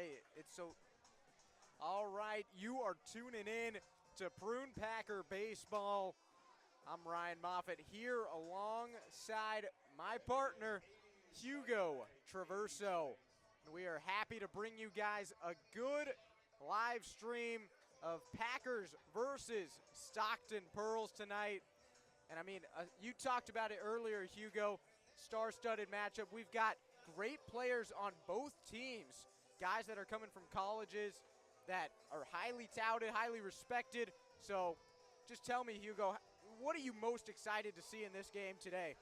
right. All right, you are tuning in to Prune Packer Baseball. I'm Ryan Moffitt here alongside my partner, Hugo Traverso. And we are happy to bring you guys a good live stream of Packers versus Stockton Pearls tonight. And I mean, you talked about it earlier, Hugo, star-studded matchup. We've got great players on both teams, guys that are coming from colleges that are highly touted, highly respected. So just tell me, Hugo, what are you most excited to see in this game today?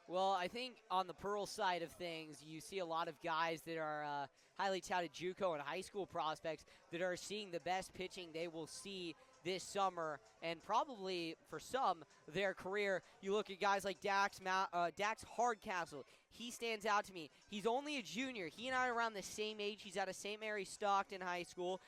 Well, I think on the Pearl side of things, you see a lot of guys that are highly touted JUCO and high school prospects that are seeing the best pitching they will see this summer, and probably for some their career. You look at guys like Dax Hardcastle. He stands out to me. He's only a junior. He and I are around the same age. He's out of St. Mary's Stockton High School.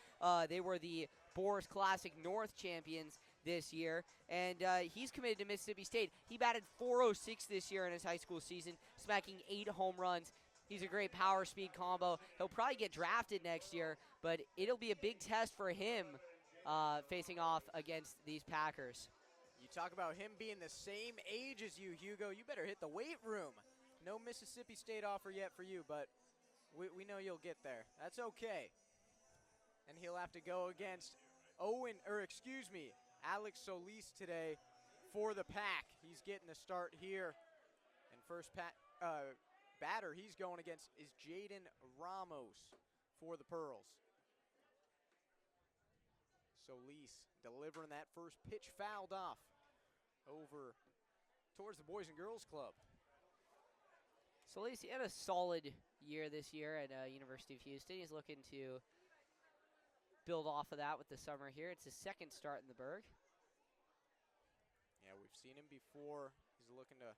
They were the Boris Classic North champions this year, and he's committed to Mississippi State. He batted .406 this year in his high school season, smacking 8 home runs. He's a great power speed combo. He'll probably get drafted next year, but it'll be a big test for him facing off against these Packers. You talk about him being the same age as you, Hugo. You better hit the weight room. No Mississippi State offer yet for you, but we know you'll get there. That's okay. And he'll have to go against Alex Solis today for the Pack. He's getting the start here. And first batter he's going against is Jaden Ramos for the Pearls. Solis delivering that first pitch, fouled off over towards the Boys and Girls Club. Solis had a solid year this year at University of Houston. He's looking to build off of that with the summer here. It's his second start in the Berg. Yeah, we've seen him before. He's looking to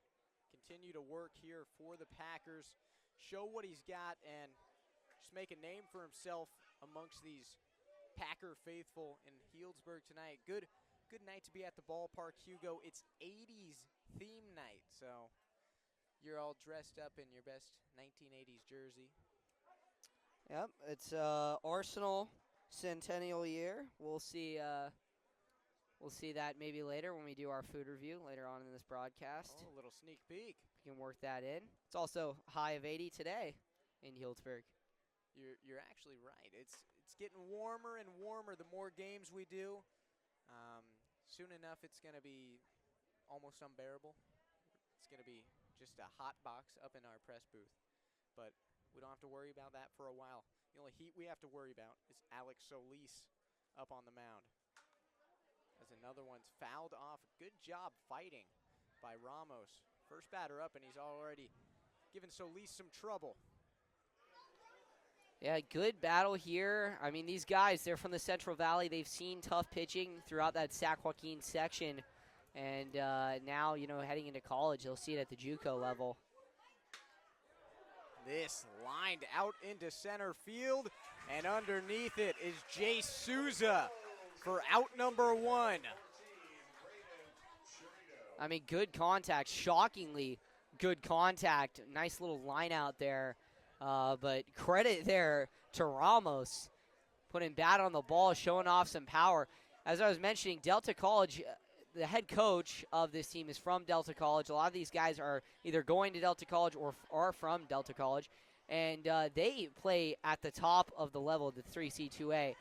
continue to work here for the Packers, show what he's got, and just make a name for himself amongst these Packer faithful in Healdsburg tonight. Good night to be at the ballpark, Hugo. It's 80s theme night, so you're all dressed up in your best 1980s jersey. Yep, it's Arsenal centennial year. We'll see that maybe later when we do our food review later on in this broadcast. Oh, a little sneak peek. We can work that in. It's also high of 80 today in Healdsburg. You're actually right. It's getting warmer and warmer the more games we do. Soon enough, it's going to be almost unbearable. It's going to be just a hot box up in our press booth. But we don't have to worry about that for a while. The only heat we have to worry about is Alex Solis up on the mound. As another one's fouled off. Good job fighting by Ramos. First batter up, and he's already given Solis some trouble. Yeah, good battle here. I mean, these guys, they're from the Central Valley. They've seen tough pitching throughout that Sac Joaquin section. And now, heading into college, they'll see it at the JUCO level. This lined out into center field, and underneath it is Jay Souza for out number 1. I mean, good contact, shockingly good contact. Nice little line out there. But credit there to Ramos, putting bat on the ball, showing off some power. As I was mentioning, Delta College, the head coach of this team is from Delta College. A lot of these guys are either going to Delta College or are from Delta College, and they play at the top of the level, the 3C2A.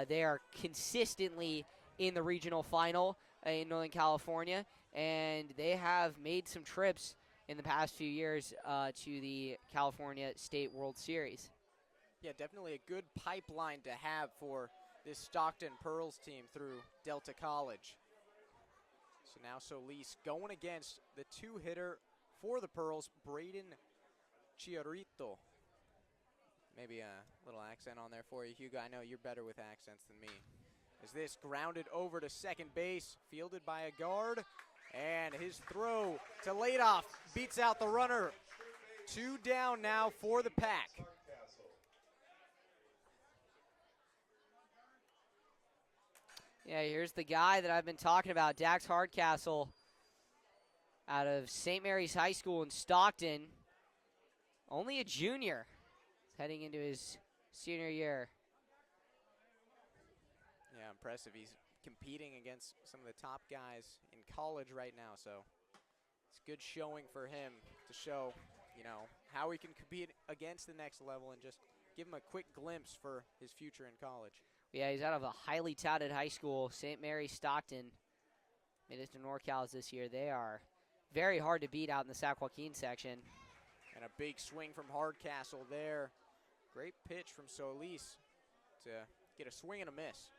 They are consistently in the regional final in Northern California, and they have made some trips in the past few years to the California State World Series. Yeah, definitely a good pipeline to have for this Stockton Pearls team through Delta College. So now Solis going against the 2-hitter for the Pearls, Braden Chiarito. Maybe a little accent on there for you, Hugo. I know you're better with accents than me. As this grounded over to second base, fielded by a guard. And his throw to leadoff beats out the runner. 2 down now for the Pack. Yeah, here's the guy that I've been talking about, Dax Hardcastle, out of St. Mary's High School in Stockton. Only a junior. He's heading into his senior year. Yeah, impressive. He's competing against some of the top guys in college right now, so it's good showing for him to show, how he can compete against the next level and just give him a quick glimpse for his future in college. Yeah, he's out of a highly touted high school, St. Mary's Stockton. Made it to NorCal's this year. They are very hard to beat out in the Sac Joaquin section. And a big swing from Hardcastle there. Great pitch from Solis to get a swing and a miss.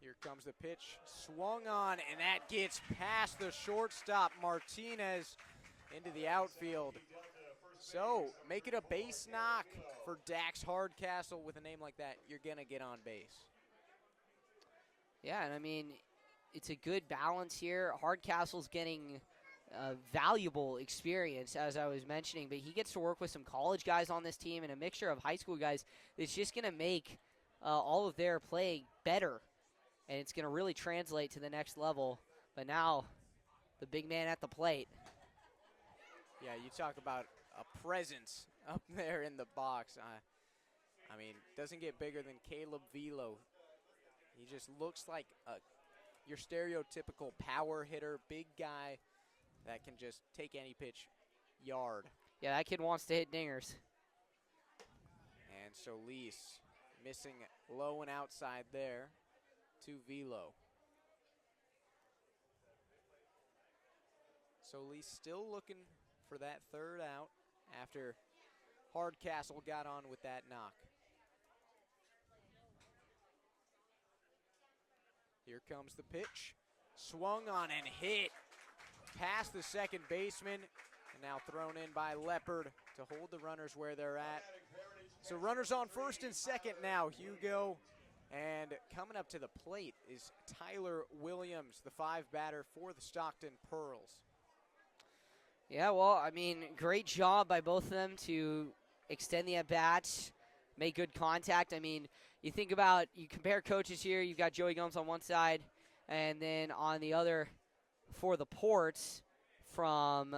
Here comes the pitch, swung on, and that gets past the shortstop, Martinez, into the outfield. So, make it a base knock for Dax Hardcastle. With a name like that, you're going to get on base. Yeah, and I mean, it's a good balance here. Hardcastle's getting valuable experience, as I was mentioning, but he gets to work with some college guys on this team and a mixture of high school guys that's just going to make all of their play better. And it's going to really translate to the next level. But now, the big man at the plate. Yeah, you talk about a presence up there in the box. I mean, doesn't get bigger than Caleb Velo. He just looks like your stereotypical power hitter, big guy that can just take any pitch yard. Yeah, that kid wants to hit dingers. And Solis missing low and outside there to Velo. Solis still looking for that third out after Hardcastle got on with that knock. Here comes the pitch. Swung on and hit past the second baseman, and now thrown in by Leopard to hold the runners where they're at. So runners on first and second now, Hugo. And coming up to the plate is Tyler Williams, the 5 batter for the Stockton Pearls. Yeah, well, I mean, great job by both of them to extend the at-bats, make good contact. I mean, you compare coaches here, you've got Joey Gomes on one side, and then on the other for the Ports from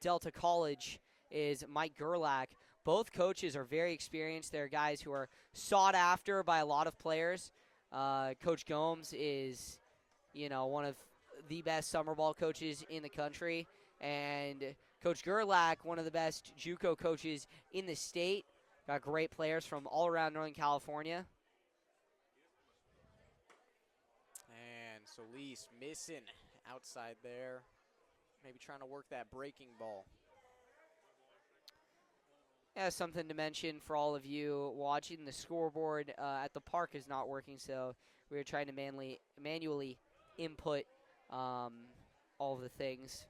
Delta College is Mike Gerlach. Both coaches are very experienced. They're guys who are sought after by a lot of players. Coach Gomes is, one of the best summer ball coaches in the country. And Coach Gerlach, one of the best JUCO coaches in the state. Got great players from all around Northern California. And Solis missing outside there. Maybe trying to work that breaking ball. Yeah, something to mention for all of you watching. The scoreboard at the park is not working, so we're trying to manually input all of the things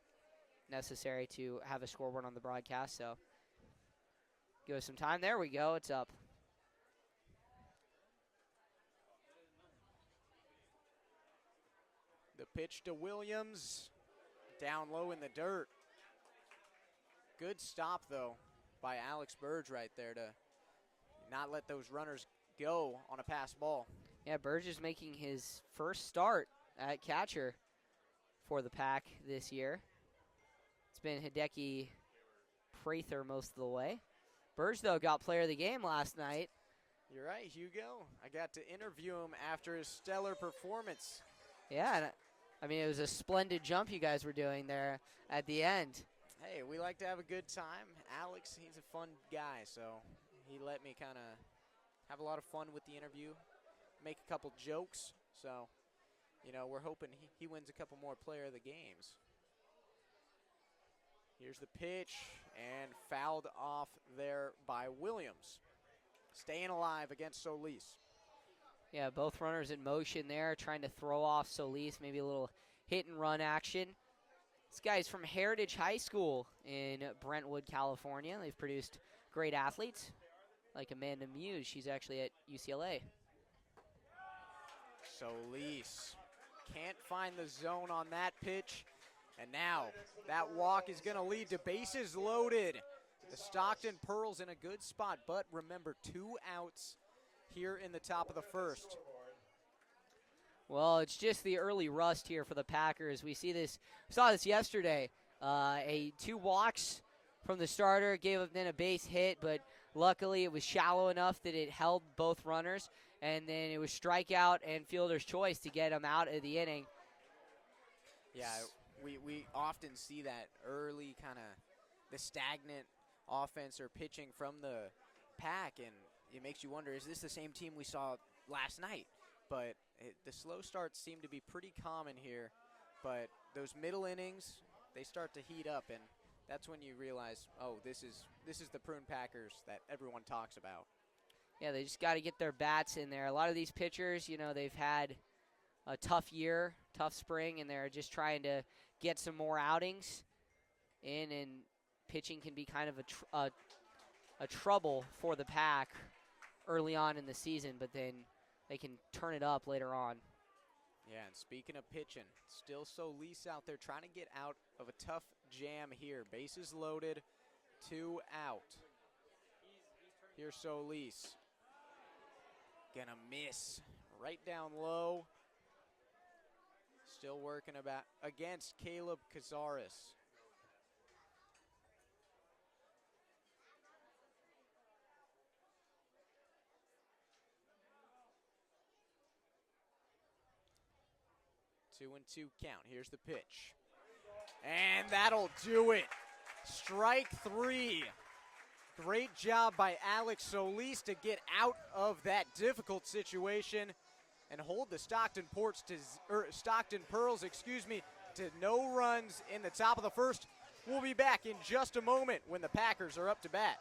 necessary to have a scoreboard on the broadcast. So give us some time. There we go. It's up. The pitch to Williams. Down low in the dirt. Good stop, though, by Alex Burge right there to not let those runners go on a pass ball. Yeah, Burge is making his first start at catcher for the Pack this year. It's been Hideki Prather most of the way. Burge, though, got player of the game last night. You're right, Hugo. I got to interview him after his stellar performance. Yeah, and I mean, it was a splendid jump you guys were doing there at the end. Hey, we like to have a good time. Alex, he's a fun guy, so he let me kind of have a lot of fun with the interview, make a couple jokes. So, we're hoping he wins a couple more player of the games. Here's the pitch, and fouled off there by Williams. Staying alive against Solis. Yeah, both runners in motion there, trying to throw off Solis, maybe a little hit and run action. This guy's from Heritage High School in Brentwood, California. They've produced great athletes like Amanda Muse. She's actually at UCLA. Solis can't find the zone on that pitch. And now that walk is going to lead to bases loaded. The Stockton Pearls in a good spot, but remember, 2 outs here in the top of the first. Well, it's just the early rust here for the Packers. We saw this yesterday. Two walks from the starter, gave up then a base hit, but luckily it was shallow enough that it held both runners, and then it was strikeout and fielder's choice to get him out of the inning. Yeah, we often see that early kind of the stagnant offense or pitching from the Pack, and it makes you wonder, is this the same team we saw last night? But the slow starts seem to be pretty common here, but those middle innings, they start to heat up, and that's when you realize, oh, this is the Prune Packers that everyone talks about. Yeah, they just got to get their bats in there. A lot of these pitchers, they've had a tough year, tough spring, and they're just trying to get some more outings in, and pitching can be kind of a trouble for the Pack early on in the season, but then they can turn it up later on. Yeah, and speaking of pitching, still Solis out there trying to get out of a tough jam here. Bases loaded, 2 out. Here's Solis. Gonna miss right down low. Still working against Caleb Cazares. Two and two count. Here's the pitch. And that'll do it. Strike 3. Great job by Alex Solis to get out of that difficult situation and hold the Stockton Pearls, to no runs in the top of the first. We'll be back in just a moment when the Packers are up to bat.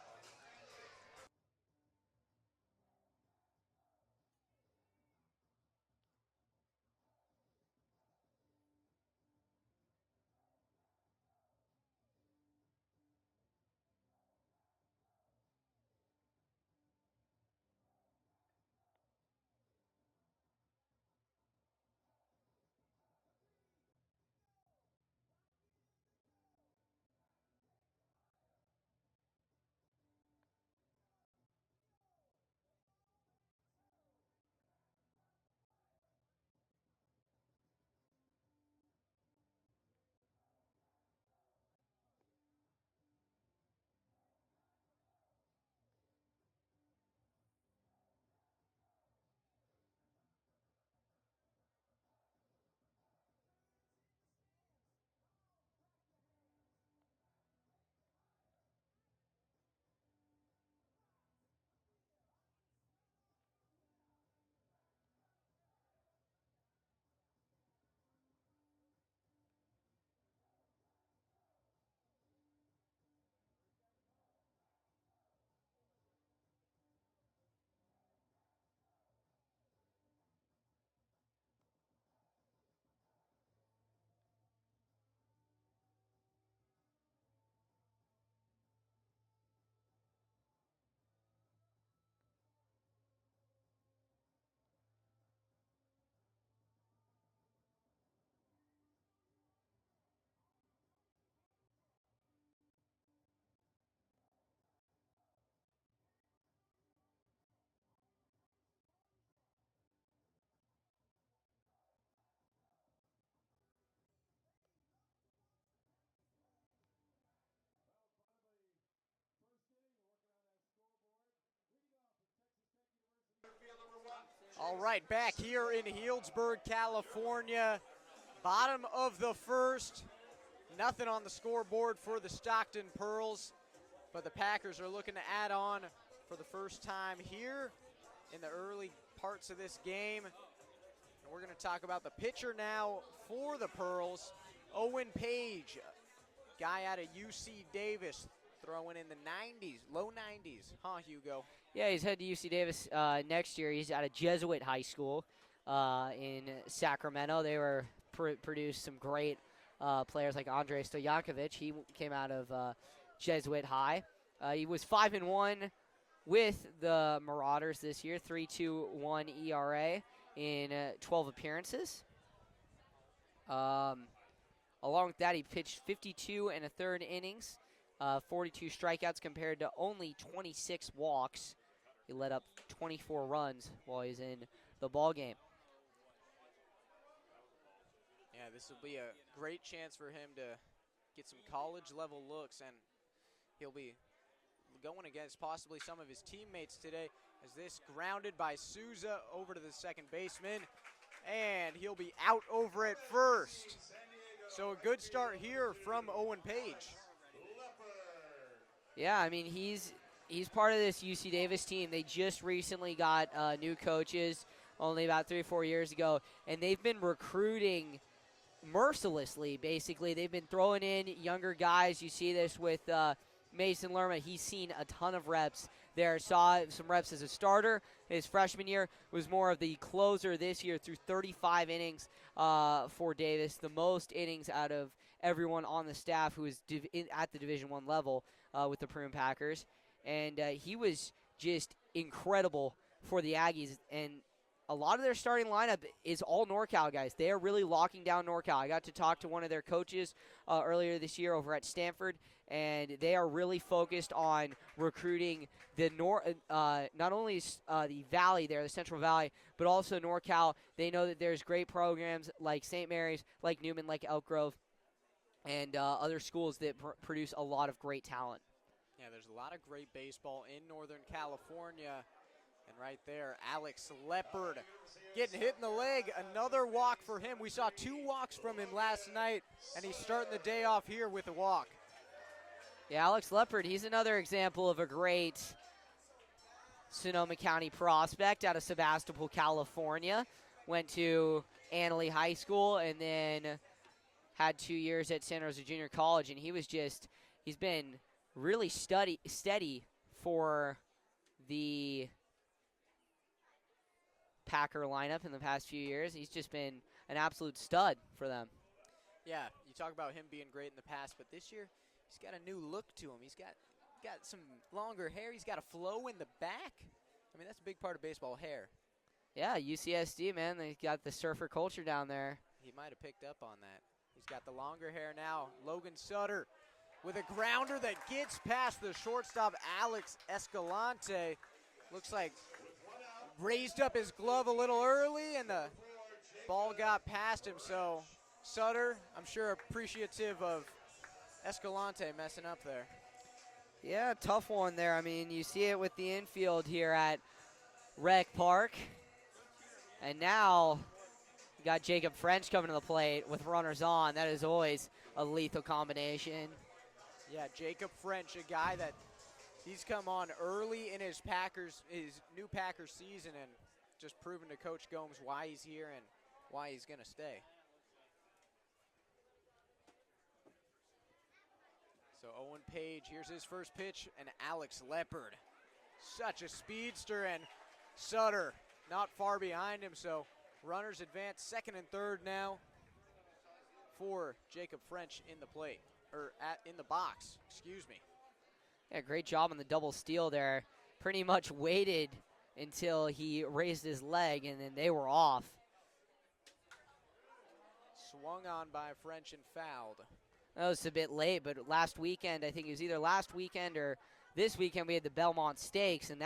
All right, back here in Healdsburg, California. Bottom of the first. Nothing on the scoreboard for the Stockton Pearls, but the Packers are looking to add on for the first time here in the early parts of this game. And we're going to talk about the pitcher now for the Pearls, Owen Page, guy out of UC Davis, throwing in the 90s, low 90s, huh, Hugo? Yeah, he's headed to UC Davis next year. He's out of Jesuit High School in Sacramento. They produced some great players like Andrei Stoyankovich. He came out of Jesuit High. He was 5-1 with the Marauders this year, 3.21 ERA in 12 appearances. Along with that, he pitched 52 and a third innings, 42 strikeouts compared to only 26 walks. He let up 24 runs while he's in the ball game. Yeah, this will be a great chance for him to get some college-level looks, and he'll be going against possibly some of his teammates today as this grounded by Souza over to the second baseman, and he'll be out over at first. So a good start here from Owen Page. Yeah, I mean, he's part of this UC Davis team. They just recently got new coaches only about 3 or 4 years ago, and they've been recruiting mercilessly, basically. They've been throwing in younger guys. You see this with Mason Lerma. He's seen a ton of reps there. Saw some reps as a starter. His freshman year was more of the closer this year through 35 innings for Davis, the most innings out of everyone on the staff who is at the Division I level with the Prune Packers. And he was just incredible for the Aggies. And a lot of their starting lineup is all NorCal guys. They are really locking down NorCal. I got to talk to one of their coaches earlier this year over at Stanford, and they are really focused on recruiting the not only the Valley there, the Central Valley, but also NorCal. They know that there's great programs like St. Mary's, like Newman, like Elk Grove, and other schools that produce a lot of great talent. Yeah, there's a lot of great baseball in Northern California. And right there, Alex Leopard getting hit in the leg. Another walk for him. We saw 2 walks from him last night, and he's starting the day off here with a walk. Yeah, Alex Leopard, he's another example of a great Sonoma County prospect out of Sebastopol, California. Went to Annalee High School and then had 2 years at Santa Rosa Junior College, and he's been really steady for the Packer lineup in the past few years. He's just been an absolute stud for them. Yeah, you talk about him being great in the past, but this year he's got a new look to him. He's got some longer hair. He's got a flow in the back. I mean, that's a big part of baseball, hair. Yeah, UCSD, man. They got the surfer culture down there. He might have picked up on that. He's got the longer hair now. Logan Sutter with a grounder that gets past the shortstop, Alex Escalante. Looks like raised up his glove a little early, and the ball got past him. So Sutter, I'm sure appreciative of Escalante messing up there. Yeah, tough one there. I mean, you see it with the infield here at Rec Park. And now you got Jacob French coming to the plate with runners on. That is always a lethal combination. Yeah, Jacob French, a guy that he's come on early in his new Packers season, and just proven to Coach Gomes why he's here and why he's going to stay. So Owen Page, here's his first pitch, and Alex Leopard. Such a speedster, and Sutter not far behind him, so runners advance second and third now for Jacob French in the plate, or in the box, excuse me. Yeah, great job on the double steal there. Pretty much waited until he raised his leg, and then they were off. Swung on by French and fouled. That was a bit late, but last weekend, I think it was either last weekend or this weekend, we had the Belmont Stakes, and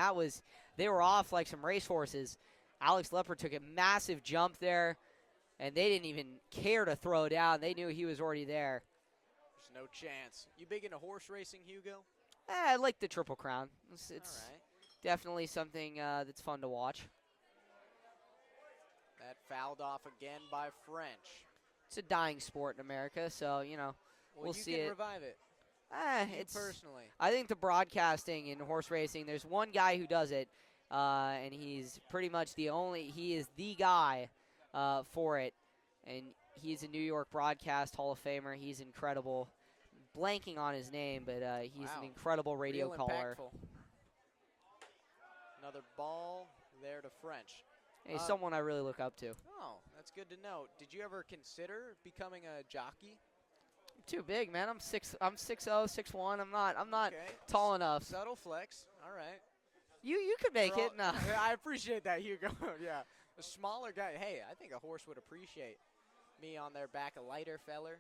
they were off like some racehorses. Alex Leopard took a massive jump there, and they didn't even care to throw down. They knew he was already there. There's no chance. You big into horse racing, Hugo? I like the Triple Crown. It's all right. Definitely something that's fun to watch. That fouled off again by French. It's a dying sport in America, so, we'll see it. You can revive it. It's personally. I think the broadcasting in horse racing, there's one guy who does it, and he's pretty much he is the guy for it, and he's a New York Broadcast Hall of Famer. He's incredible. Blanking on his name, but he's an incredible radio caller. Impactful. Another ball there to French. He's someone I really look up to. Oh, that's good to know. Did you ever consider becoming a jockey? I'm too big, man. I'm 6'0", 6'1". I'm not okay. tall enough. Subtle flex. All right. You could make it. No. I appreciate that, Hugo. Yeah. A smaller guy. Hey, I think a horse would appreciate me on their back, a lighter feller.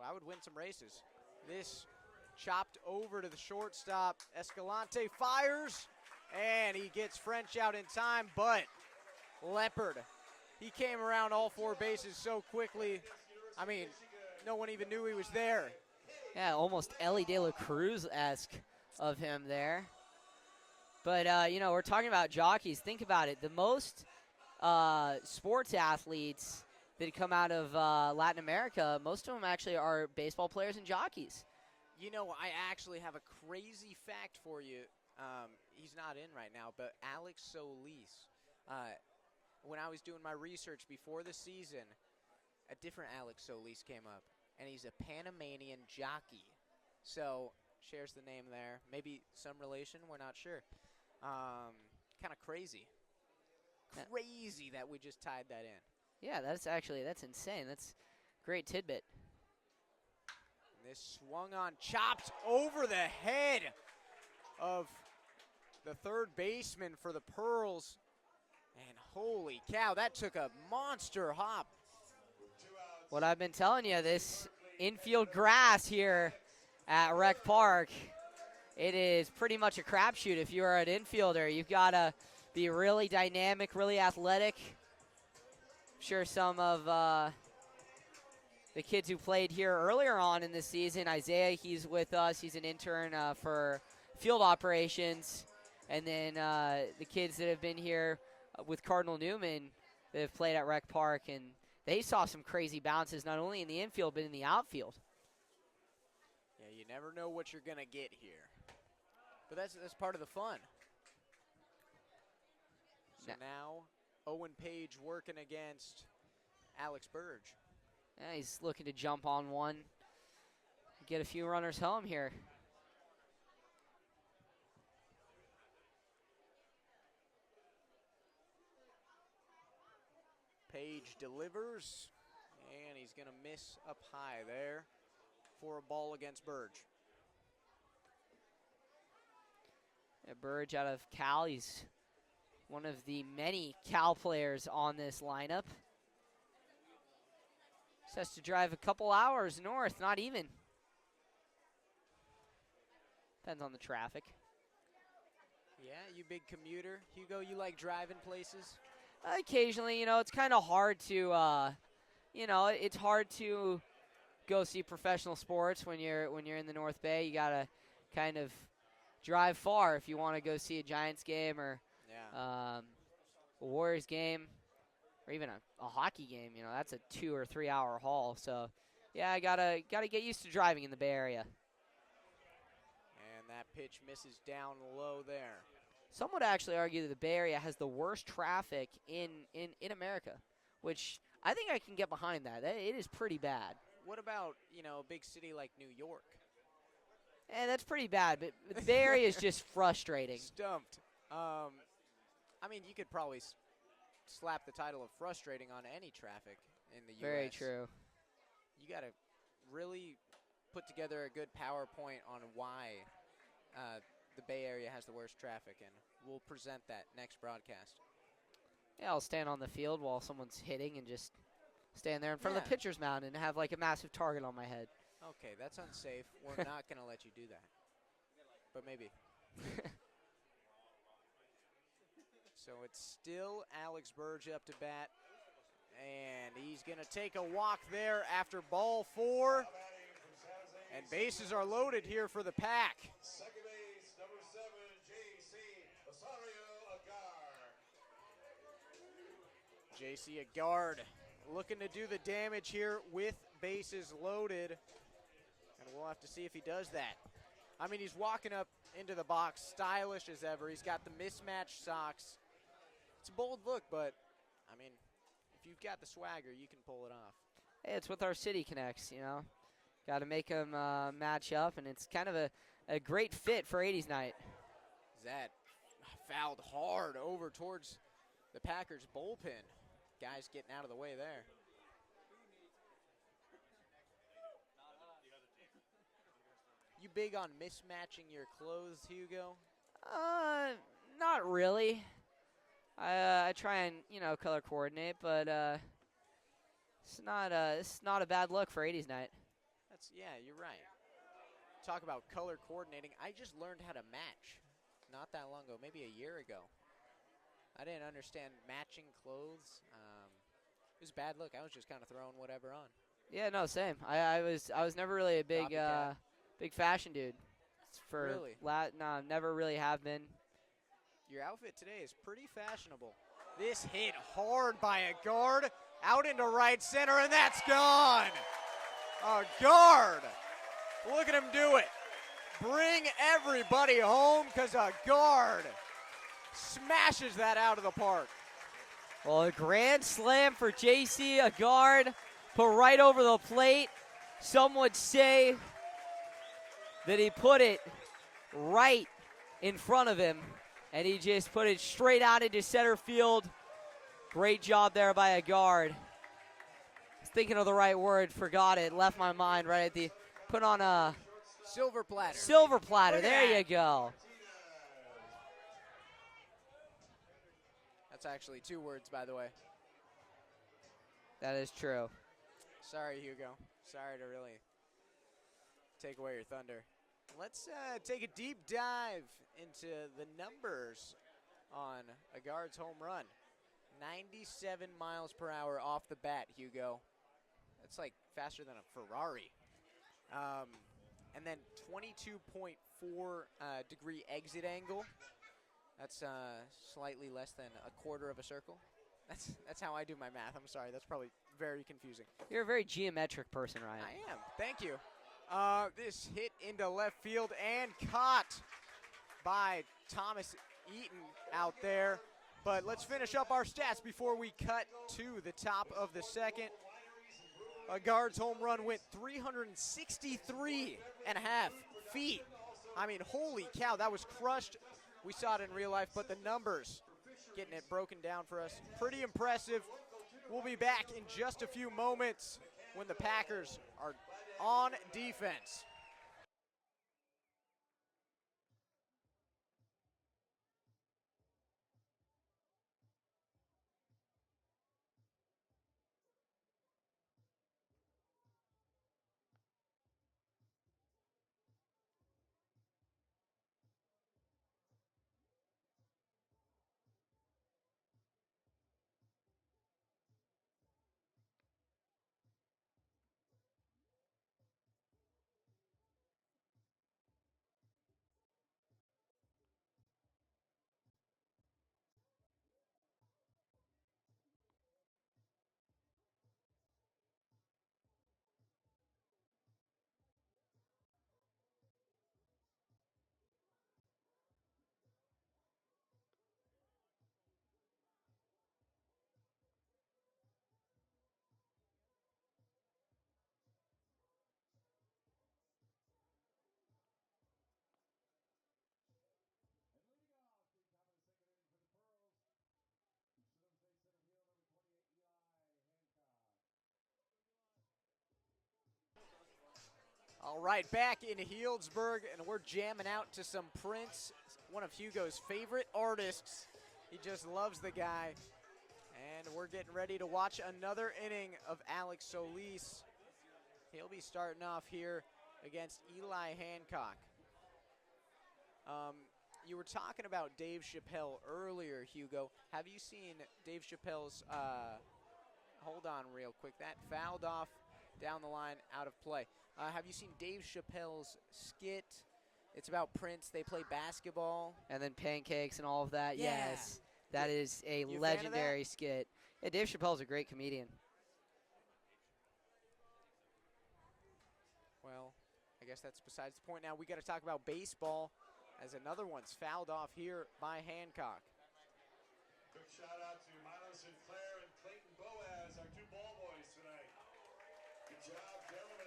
I would win some races. This chopped over to the shortstop. Escalante fires, and he gets French out in time, but Leopard, he came around all 4 bases so quickly. I mean, No one even knew he was there. Yeah, almost Ellie De La Cruz-esque of him there. But, we're talking about jockeys. Think about it. The most sports athletes that come out of Latin America, most of them actually are baseball players and jockeys. I actually have a crazy fact for you. He's not in right now, but Alex Solis. When I was doing my research before the season, a different Alex Solis came up, and he's a Panamanian jockey. So, shares the name there. Maybe some relation, we're not sure. Kind of crazy. Crazy that we just tied that in. Yeah, that's insane. That's a great tidbit. This swung on, chopped over the head of the third baseman for the Pearls. And holy cow, that took a monster hop. What I've been telling you, this infield grass here at Rec Park, it is pretty much a crapshoot. If you are an infielder, you've got to be really dynamic, really athletic. I'm sure some of the kids who played here earlier on in the season, Isaiah, he's with us. He's an intern for field operations. And then the kids that have been here with Cardinal Newman that have played at Rec Park, and they saw some crazy bounces not only in the infield but in the outfield. Yeah, you never know what you're going to get here. But that's part of the fun. So now Owen Page working against Alex Burge. Yeah, he's looking to jump on one, get a few runners home here. Page delivers, and he's going to miss up high there for a ball against Burge. Yeah, Burge out of Cal, he's one of the many Cal players on this lineup. Just has to drive a couple hours north, not even. Depends on the traffic. Yeah, you big commuter. Hugo, you like driving places? Occasionally, it's kind of hard to, it's hard to go see professional sports when you're in the North Bay. You gotta kind of drive far if you want to go see a Giants game or a Warriors game or even a hockey game. That's a 2 or 3 hour haul. So, yeah, I gotta get used to driving in the Bay Area. And that pitch misses down low there. Some would actually argue that the Bay Area has the worst traffic in America, which I think I can get behind that. It is pretty bad. What about, a big city like New York? That's pretty bad, but the Bay Area is just frustrating. Stumped. You could probably slap the title of frustrating on any traffic in the U.S. Very true. You got to really put together a good PowerPoint on why the Bay Area has the worst traffic, and we'll present that next broadcast. Yeah, I'll stand on the field while someone's hitting and just stand there in front of the pitcher's mound and have like a massive target on my head. Okay, that's unsafe. We're not going to let you do that. But maybe. So it's still Alex Burge up to bat. And he's going to take a walk there after ball 4. And bases are loaded here for the Pack. Second base, number 7, J.C. Agard looking to do the damage here with bases loaded. And we'll have to see if he does that. He's walking up into the box, stylish as ever. He's got the mismatched socks. It's a bold look, but, if you've got the swagger, you can pull it off. Hey, it's with our City Connects, Got to make them match up, and it's kind of a great fit for 80s night. That fouled hard over towards the Packers bullpen. Guys getting out of the way there. You big on mismatching your clothes, Hugo? Not really. I try and color coordinate, but it's not a bad look for 80s night. You're right. Talk about color coordinating. I just learned how to match not that long ago, maybe a year ago. I didn't understand matching clothes. It was a bad look. I was just kind of throwing whatever on. Yeah, no, same. I was never really a big Copycat. big fashion dude. For Really? no, never really have been. Your outfit today is pretty fashionable. This hit hard by a guard out into right center, and that's gone. A guard. Look at him do it. Bring everybody home because a guard smashes that out of the park. Well, a grand slam for JC, a guard, put right over the plate. Some would say that he put it right in front of him, and he just put it straight out into center field. Great job there by a guard. I was thinking of the right word, forgot it, left my mind right at the, put on a Silver platter. silver platter. Look at There that. you go. That's actually 2 words, by the way. That is true. Sorry, Hugo. Sorry to really take away your thunder. Let's take a deep dive into the numbers on a guard's home run. 97 miles per hour off the bat, Hugo. That's like faster than a Ferrari. And then 22.4 degree exit angle. That's slightly less than a quarter of a circle. That's how I do my math. I'm sorry. That's probably very confusing. You're a very geometric person, Ryan. I am. Thank you. This hit into left field and caught by Thomas Eaton out there. But let's finish up our stats before we cut to the top of the second. A guard's home run went 363 and a half feet. I mean, holy cow, that was crushed. We saw it in real life, but the numbers, getting it broken down for us, pretty impressive. We'll be back in just a few moments when the Packers are on defense. All right, back in Healdsburg, and we're jamming out to some Prince, one of Hugo's favorite artists. He just loves the guy. And we're getting ready to watch another inning of Alex Solis. He'll be starting off here against Eli Hancock. You were talking about Dave Chappelle earlier, Hugo. Have you seen Dave Chappelle's, hold on real quick, that fouled off down the line, out of play. Have you seen Dave Chappelle's skit? It's about Prince. They play basketball. And then pancakes and all of that. Yeah. Yes, that is a You a fan of legendary skit. Yeah, Dave Chappelle's a great comedian. Well, I guess that's besides the point now. We got to talk about baseball as another one's fouled off here by Hancock. Quick shout out to Milo Sinclair and Clayton Boaz, our 2 ball boys tonight. Good job, gentlemen.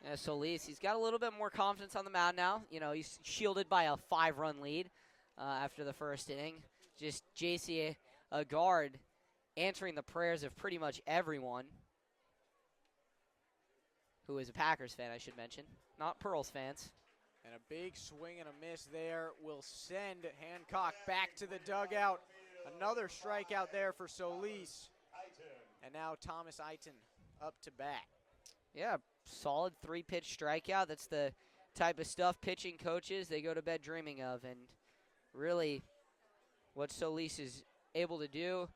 Yeah, Solis, he's got a little bit more confidence on the mound now. You know, he's shielded by a 5-run lead after the first inning. Just JC, a guard, answering the prayers of pretty much everyone who is a Packers fan, I should mention, not Pearls fans. And a big swing and a miss there will send Hancock back to the dugout. Another strikeout there for Solis. And now Thomas Eiton up to bat. Yeah, solid 3-pitch strikeout. That's the type of stuff pitching coaches, they go to bed dreaming of. And really what Solis is able to do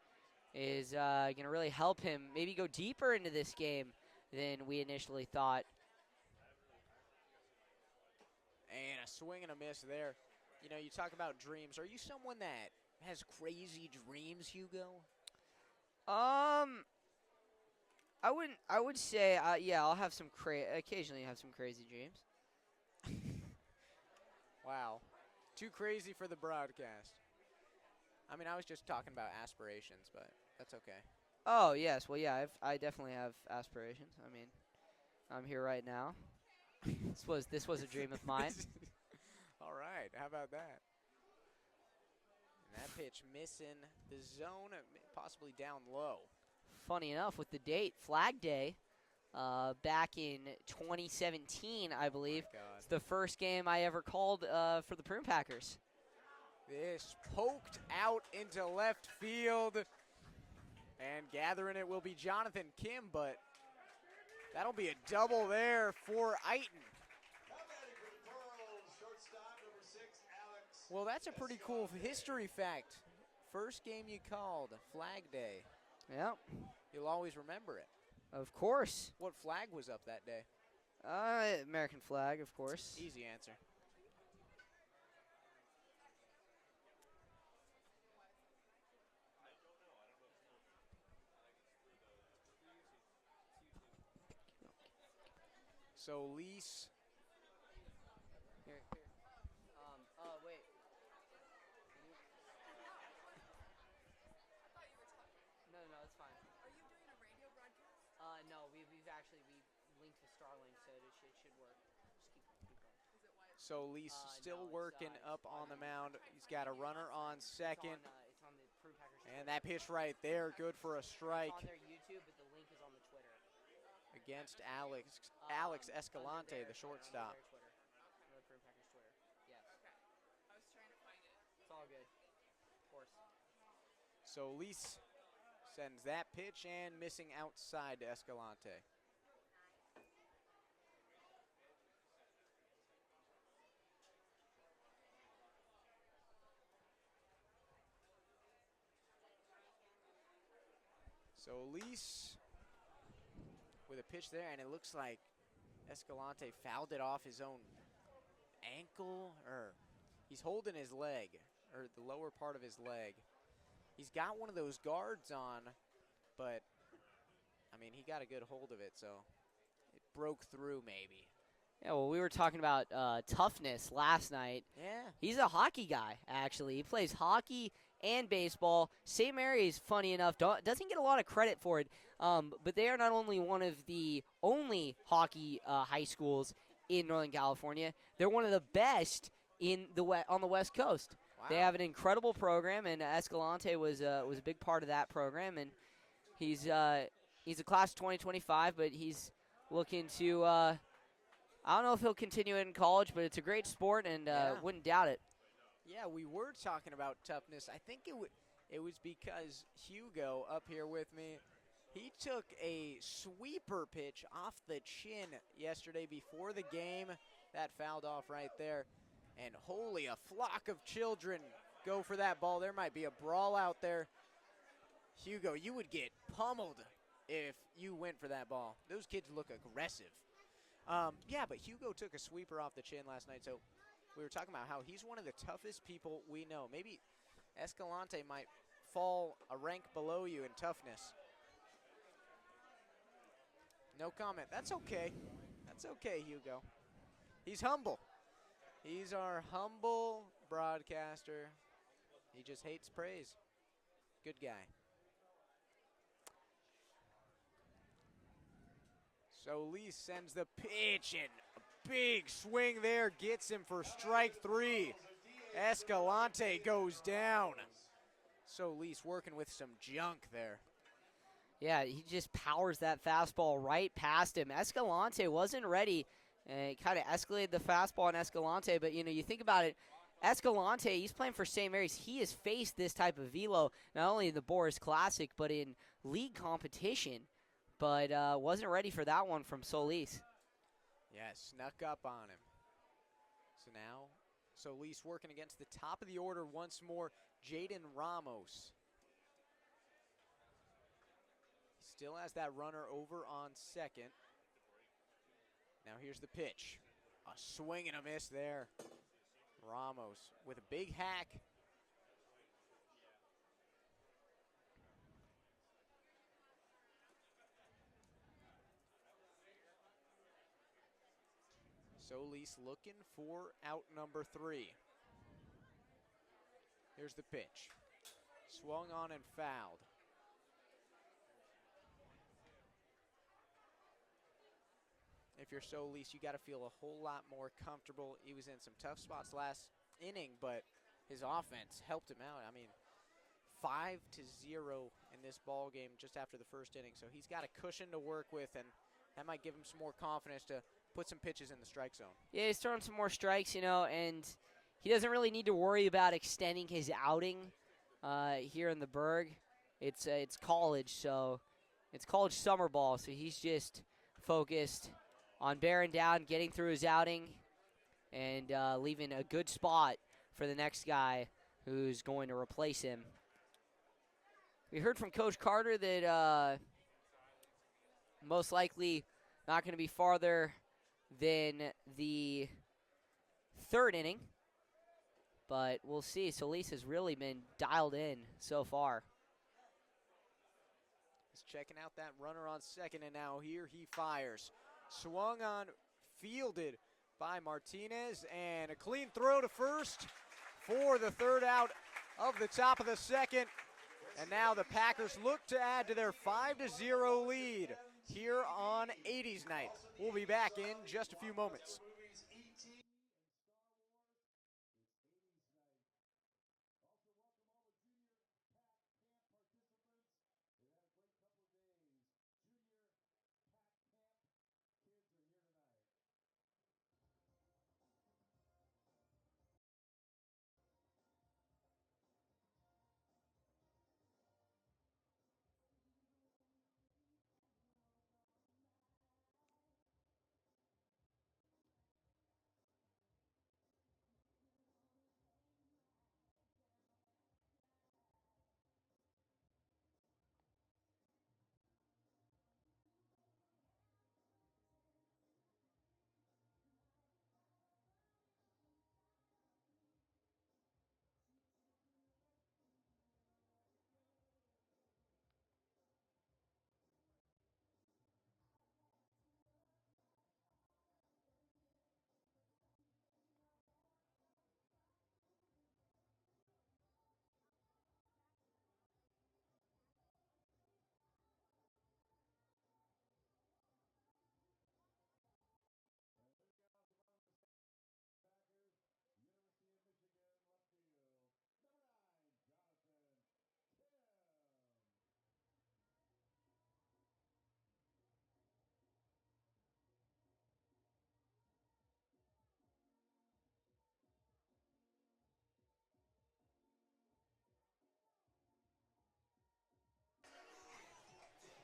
is going to really help him maybe go deeper into this game than we initially thought. And a swing and a miss there. You know, you talk about dreams. Are you someone that has crazy dreams, Hugo? I would say, yeah, I'll have some occasionally have some crazy dreams. Wow. Too crazy for the broadcast. I mean, I was just talking about aspirations, but that's okay. Oh, yes. Well, yeah, I definitely have aspirations. I mean, I'm here right now. This was a dream of mine. All right. How about that? And that pitch missing the zone, possibly down low. Funny enough, with the date, Flag Day, back in 2017, I believe. It's the first game I ever called for the Prune Packers. This poked out into left field. And gathering it will be Jonathan Kim, but that'll be a double there for Eiton. Well, that's a pretty cool history fact. First game you called, Flag Day. Yep. You'll always remember it. Of course. What flag was up that day? American flag, of course. Easy answer. So Lease. Here. Wait. No, it's fine. Are you doing a radio broadcast? No, we've linked to Starlink, so it should work. Just keep going. Is it why? So Lease still No, it's, working it's up on the mound. He's got a runner on second. It's on the Prune Packers. And that pitch right there, good for a strike It's on their YouTube, but the link is on the Twitter. against Alex Escalante, the shortstop. On the Prune Packers Twitter. Yes. Okay. I was trying to find it. It's all good. Of course. So Lease sends that pitch and missing outside to Escalante. So Lease with a pitch there, and it looks like Escalante fouled it off his own ankle, or he's holding his leg, or the lower part of his leg. He's got one of those guards on, but, I mean, he got a good hold of it, so it broke through maybe. Yeah, well, we were talking about toughness last night. Yeah. He's a hockey guy, actually. He plays hockey and baseball. St. Mary's, funny enough, doesn't get a lot of credit for it, but they are not only one of the only hockey high schools in Northern California, they're one of the best on the West Coast. Wow. They have an incredible program, and Escalante was a big part of that program, and he's a class of 2025, but he's looking to I don't know if he'll continue it in college, but it's a great sport, and wouldn't doubt it. Yeah, we were talking about toughness. I think it was because Hugo up here with me, he took a sweeper pitch off the chin yesterday before the game. That fouled off right there. And holy, a flock of children go for that ball. There might be a brawl out there. Hugo, you would get pummeled if you went for that ball. Those kids look aggressive. Yeah, but Hugo took a sweeper off the chin last night, so we were talking about how he's one of the toughest people we know. Maybe Escalante might fall a rank below you in toughness. No comment. That's okay. That's okay, Hugo. He's humble. He's our humble broadcaster. He just hates praise. Good guy. So Lee sends the pitch, and a big swing there gets him for strike three. Escalante goes down. So Lee's working with some junk there. Yeah, he just powers that fastball right past him. Escalante wasn't ready. He kind of escalated the fastball on Escalante, but, you think about it, Escalante, he's playing for St. Mary's. He has faced this type of velo, not only in the Boris Classic, but in league competition, but wasn't ready for that one from Solis. Yeah, snuck up on him. So now, Solis working against the top of the order once more, Jaden Ramos. Still has that runner over on second. Now here's the pitch. A swing and a miss there. Ramos with a big hack. Solis looking for out number 3. Here's the pitch. Swung on and fouled. If you're Solis, you got to feel a whole lot more comfortable. He was in some tough spots last inning, but his offense helped him out. I mean, 5-0 in this ball game just after the first inning. So he's got a cushion to work with, and that might give him some more confidence to put some pitches in the strike zone. Yeah, he's throwing some more strikes, and he doesn't really need to worry about extending his outing here in the Berg. It's college, so it's college summer ball, so he's just focused on bearing down, getting through his outing, and leaving a good spot for the next guy who's going to replace him. We heard from Coach Carter that most likely not going to be farther than the third inning, but we'll see. Solis has really been dialed in so far. He's checking out that runner on second, and now here he fires. Swung on, fielded by Martinez, and a clean throw to first for the third out of the top of the second. And now the Packers look to add to their 5-0 lead here on 80s night. We'll be back in just a few moments.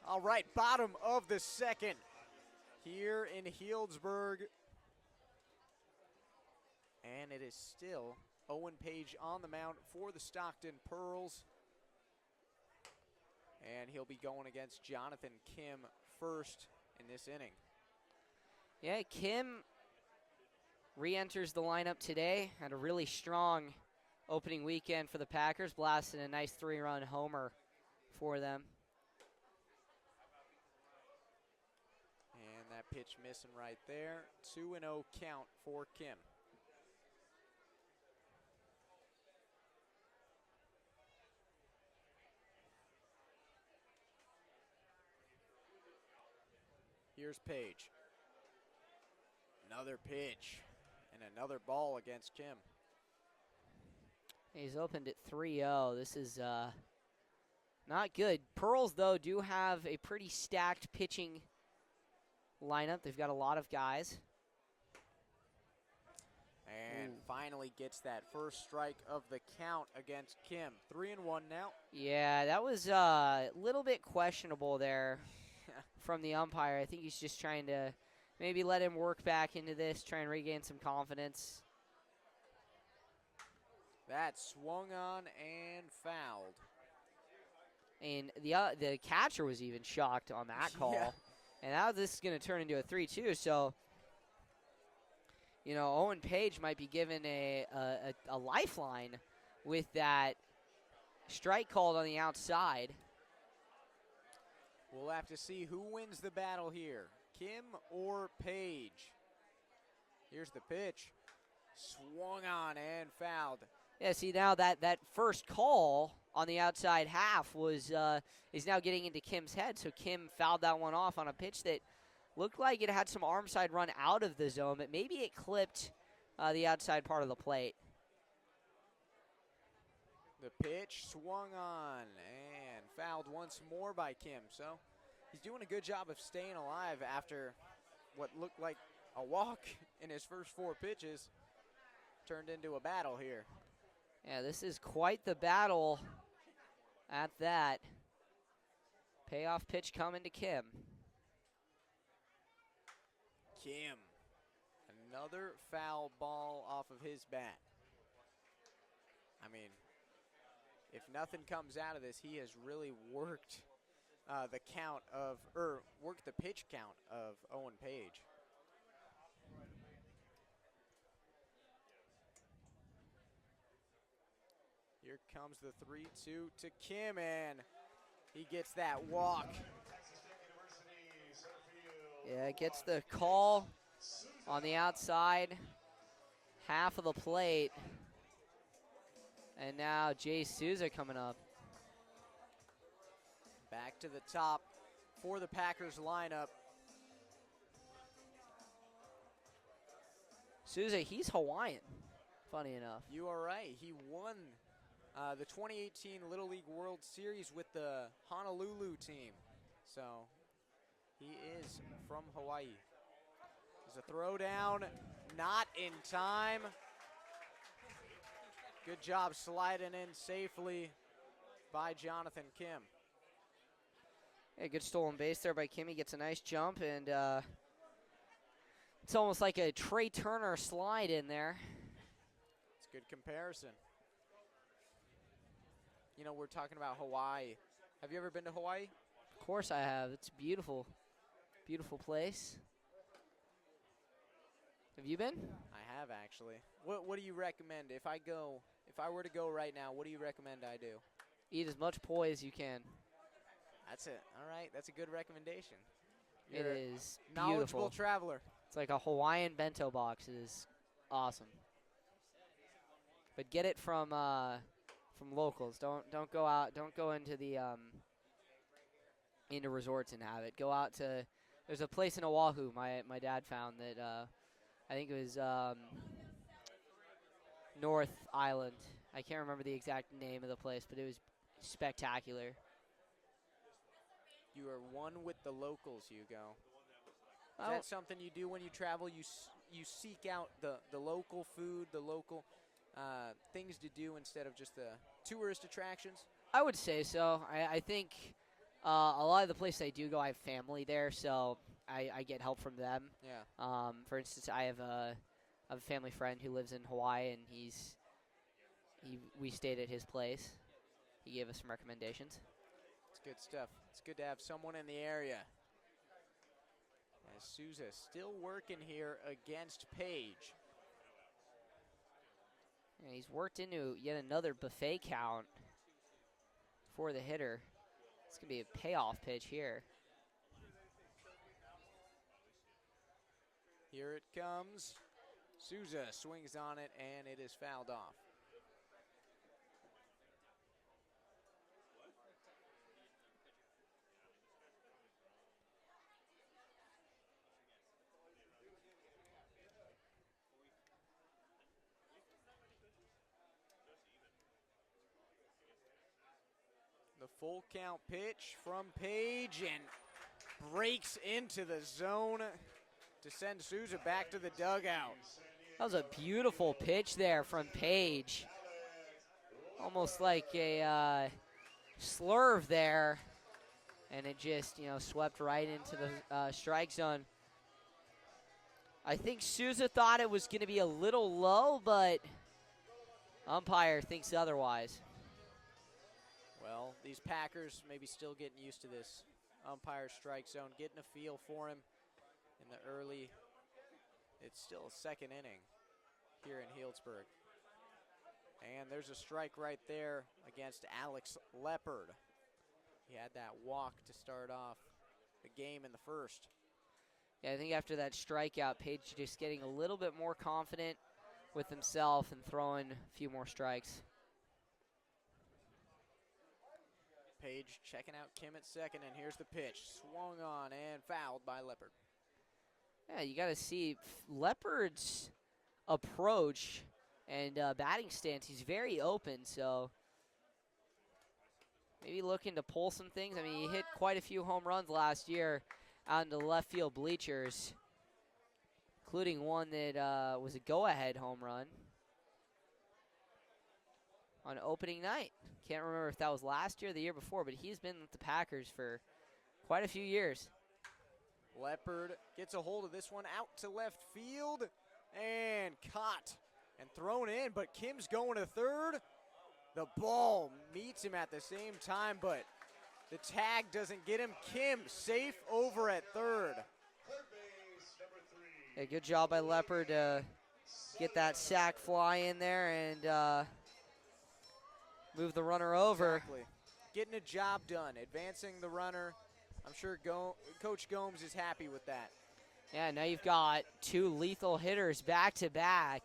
All right, bottom of the second here in Healdsburg. And it is still Owen Page on the mound for the Stockton Pearls. And he'll be going against Jonathan Kim first in this inning. Yeah, Kim re-enters the lineup today. Had a really strong opening weekend for the Packers, blasting a nice 3-run homer for them. And that pitch missing right there. 2-0 count for Kim. Here's Page. Another pitch and another ball against Kim. He's opened at 3-0. This is not good. Pearls, though, do have a pretty stacked pitching lineup. They've got a lot of guys. And finally gets that first strike of the count against Kim. 3-1 now. Yeah, that was a little bit questionable there from the umpire. I think he's just trying to maybe let him work back into this, try and regain some confidence. That swung on and fouled. And the catcher was even shocked on that call. Yeah. And now this is going to turn into a 3-2. So, Owen Page might be given a lifeline with that strike called on the outside. We'll have to see who wins the battle here, Kim or Page. Here's the pitch. Swung on and fouled. Yeah, see now that first call on the outside half was is now getting into Kim's head. So Kim fouled that one off on a pitch that looked like it had some arm side run out of the zone, but maybe it clipped the outside part of the plate. The pitch swung on and fouled once more by Kim. So he's doing a good job of staying alive after what looked like a walk in his first 4 pitches. Turned into a battle here. Yeah, this is quite the battle at that. Payoff pitch coming to Kim. Kim, another foul ball off of his bat. I mean, if nothing comes out of this, he has really worked worked the pitch count of Owen Page. Here comes the 3-2 to Kim, and he gets that walk. Yeah, gets the call on the outside half of the plate. And now Jay Souza coming up. Back to the top for the Packers lineup. Souza, he's Hawaiian, funny enough. You are right. He won the 2018 Little League World Series with the Honolulu team. So he is from Hawaii. There's a throw down, not in time. Good job sliding in safely by Jonathan Kim. Yeah, good stolen base there by Kim. He gets a nice jump, and it's almost like a Trey Turner slide in there. It's a good comparison. You know, we're talking about Hawaii. Have you ever been to Hawaii? Of course I have. It's beautiful. Beautiful place. Have you been? I have, actually. What do you recommend if I were to go right now? What do you recommend I do? Eat as much poi as you can. That's it. All right, that's a good recommendation. It You're is a knowledgeable beautiful. traveler. It's like a Hawaiian bento box. It is awesome. But get it from locals. Don't go out. Don't go into the into resorts and have it. Go out to. There's a place in Oahu my dad found that I think it was North Island. I can't remember the exact name of the place, but it was spectacular. You are one with the locals, Hugo. Is Oh. that something you do when you travel? You seek out the local food, the local things to do instead of just the tourist attractions? I would say so. I think a lot of the places I do go, I have family there, so I get help from them. Yeah. For instance, I have a family friend who lives in Hawaii, and we stayed at his place. He gave us some recommendations. It's good stuff. It's good to have someone in the area. As Souza still working here against Page. And he's worked into yet another buffet count for the hitter. It's going to be a payoff pitch here. Here it comes. Souza swings on it, and it is fouled off. The full count pitch from Page and breaks into the zone to send Souza back to the dugout. That was a beautiful pitch there from Page. Almost like a slurve there. And it just, swept right into the strike zone. I think Souza thought it was going to be a little low, but umpire thinks otherwise. Well, these Packers maybe still getting used to this umpire strike zone, getting a feel for him in the early. It's still a second inning here in Healdsburg. And there's a strike right there against Alex Leopard. He had that walk to start off the game in the first. Yeah, I think after that strikeout, Page just getting a little bit more confident with himself and throwing a few more strikes. Page checking out Kim at second, and here's the pitch. Swung on and fouled by Leopard. Yeah, you got to see Leopard's approach and batting stance. He's very open, so maybe looking to pull some things. I mean, he hit quite a few home runs last year out into the left field bleachers, including one that was a go-ahead home run on opening night. Can't remember if that was last year or the year before, but he's been with the Packers for quite a few years. Leopard gets a hold of this one out to left field and caught and thrown in, but Kim's going to third. The ball meets him at the same time, but the tag doesn't get him. Kim safe over at third. Third base, number 3. Yeah, good job by Leopard to get that sac fly in there and move the runner over. Exactly. Getting a job done, advancing the runner. I'm sure Coach Gomes is happy with that. Yeah, now you've got two lethal hitters back-to-back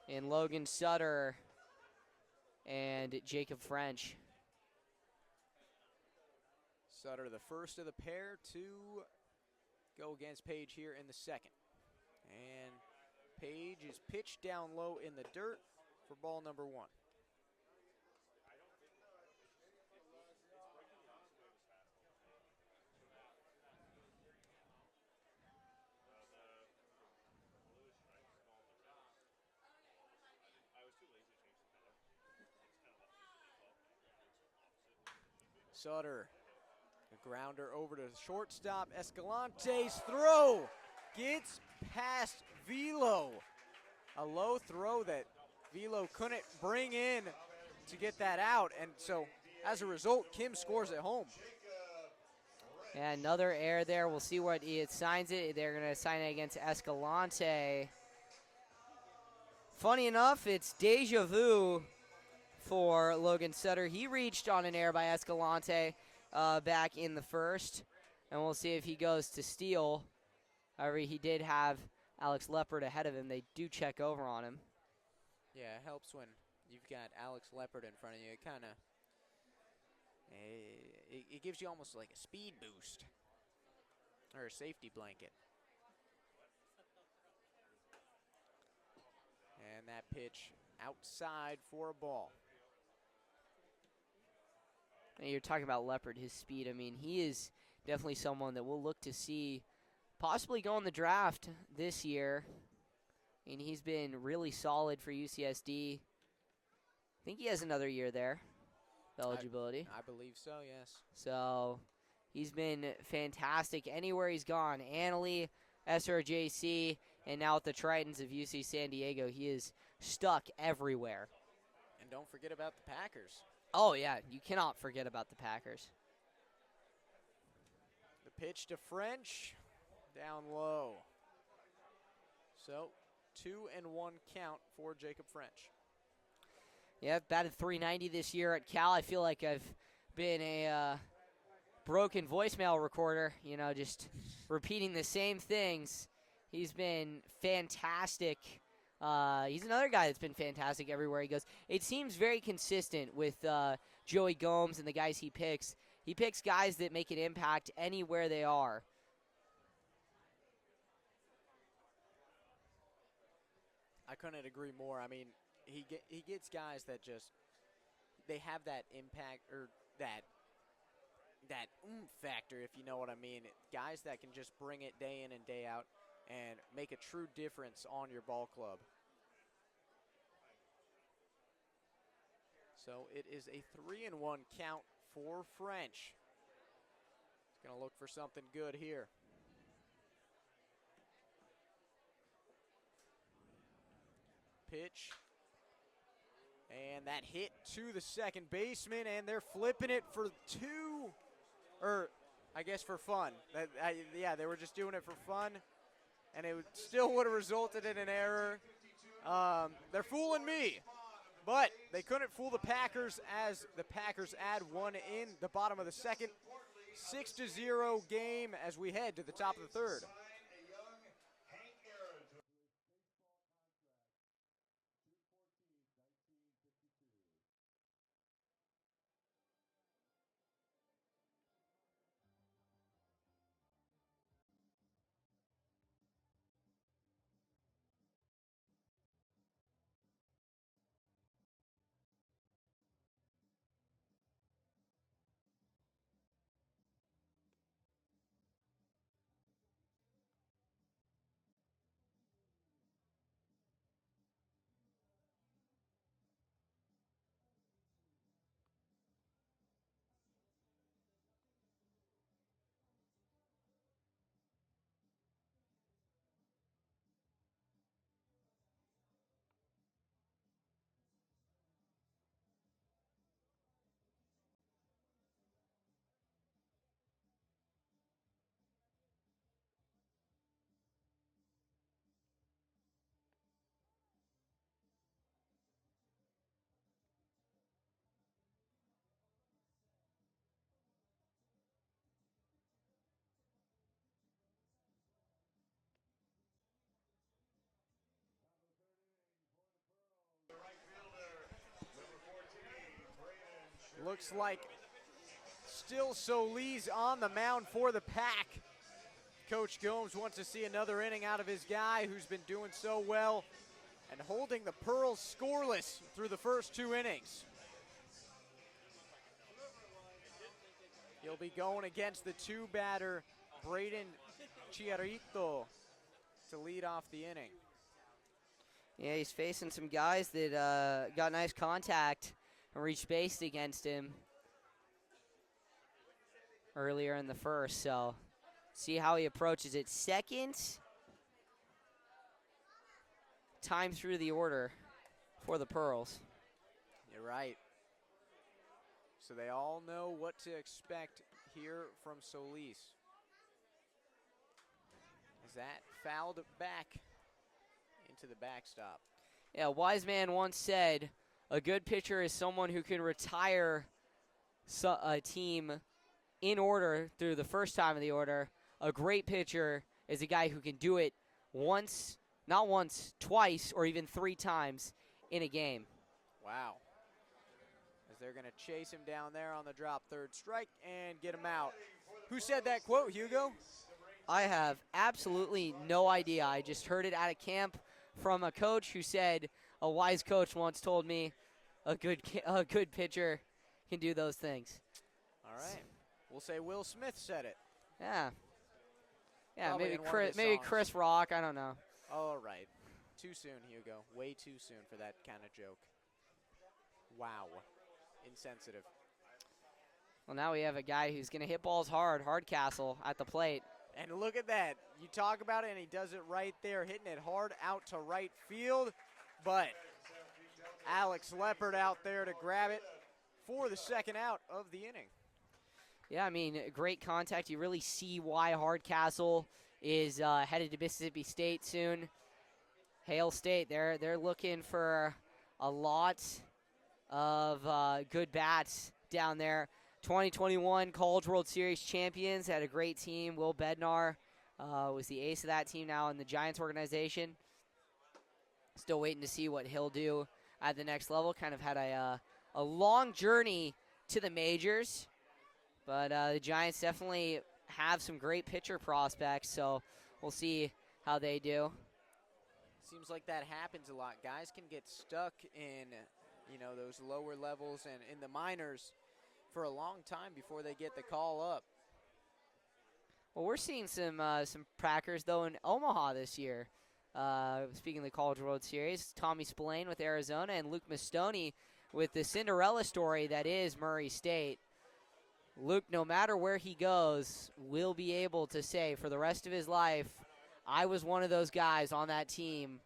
in Logan Sutter and Jacob French. Sutter, the first of the pair to go against Page here in the second. And Page is pitched down low in the dirt for ball number 1. Sutter, a grounder over to shortstop. Escalante's throw gets past Velo. A low throw that Velo couldn't bring in to get that out. And so, as a result, Kim scores at home. Yeah, another error there. We'll see what he assigns it. They're going to assign it against Escalante. Funny enough, it's deja vu for Logan Sutter. He reached on an error by Escalante back in the first, and we'll see if he goes to steal. However, he did have Alex Leopard ahead of him. They do check over on him. Yeah, it helps when you've got Alex Leopard in front of you. It kind of it gives you almost like a speed boost or a safety blanket. And that pitch outside for a ball. And you're talking about Leopard, his speed. I mean, he is definitely someone that we'll look to see possibly go in the draft this year. I mean, he's been really solid for UCSD. I think he has another year there, eligibility. I believe so, yes. So he's been fantastic anywhere he's gone. Annalee, SRJC, and now at the Tritons of UC San Diego. He is stuck everywhere. And don't forget about the Packers. Oh, yeah, you cannot forget about the Packers. The pitch to French, down low. So, 2-1 count for Jacob French. Yeah, I've batted .390 this year at Cal. I feel like I've been a broken voicemail recorder, you know, just repeating the same things. He's been fantastic. He's another guy that's been fantastic everywhere he goes. It seems very consistent with Joey Gomes and the guys he picks. He picks guys that make an impact anywhere they are. I couldn't agree more. I mean, he gets guys that just, they have that impact or that oomph factor, if you know what I mean. Guys that can just bring it day in and day out and make a true difference on your ball club. So it is a 3-1 count for French. He's going to look for something good here. Pitch. And that hit to the second baseman, and they're flipping it for two, or I guess for fun. Yeah, they were just doing it for fun, and it still would have resulted in an error. They're fooling me, but they couldn't fool the Packers as the Packers add one in the bottom of the second. 6-0 game as we head to the top of the third. Looks like still Solis on the mound for the Pack. Coach Gomes wants to see another inning out of his guy who's been doing so well and holding the Pearls scoreless through the first 2 innings. He'll be going against the 2-batter Braden Chiarito to lead off the inning. Yeah, he's facing some guys that got nice contact and reached base against him earlier in the first, so see how he approaches it. Second time through the order for the Pearls. You're right. So they all know what to expect here from Solis. Is that fouled back into the backstop? Yeah, a wise man once said, a good pitcher is someone who can retire a team in order through the first time of the order. A great pitcher is a guy who can do it once, not once, twice, or even 3 times in a game. Wow. As they're going to chase him down there on the drop, third strike, and get him out. Who said that quote, Hugo? I have absolutely no idea. I just heard it at a camp from a coach who said, a wise coach once told me, a good pitcher can do those things. All right. We'll say Will Smith said it. Yeah. Yeah, Probably maybe Chris Rock, I don't know. All right. Too soon, Hugo. Way too soon for that kind of joke. Wow. Insensitive. Well, now we have a guy who's going to hit balls hard, Hardcastle at the plate. And look at that. You talk about it, and he does it right there, hitting it hard out to right field. But Alex Leopard out there to grab it for the second out of the inning. Yeah, I mean, great contact. You really see why Hardcastle is headed to Mississippi State soon. Hale State, they're looking for a lot of good bats down there. 2021 College World Series champions, had a great team. Will Bednar was the ace of that team now in the Giants organization. Still waiting to see what he'll do at the next level. Kind of had a long journey to the majors. But the Giants definitely have some great pitcher prospects, so we'll see how they do. Seems like that happens a lot. Guys can get stuck in, those lower levels and in the minors for a long time before they get the call up. Well, we're seeing some Packers, though, in Omaha this year. Speaking of the College World Series, Tommy Spillane with Arizona and Luke Mastoni with the Cinderella story that is Murray State. Luke, no matter where he goes, will be able to say for the rest of his life, I was one of those guys on that team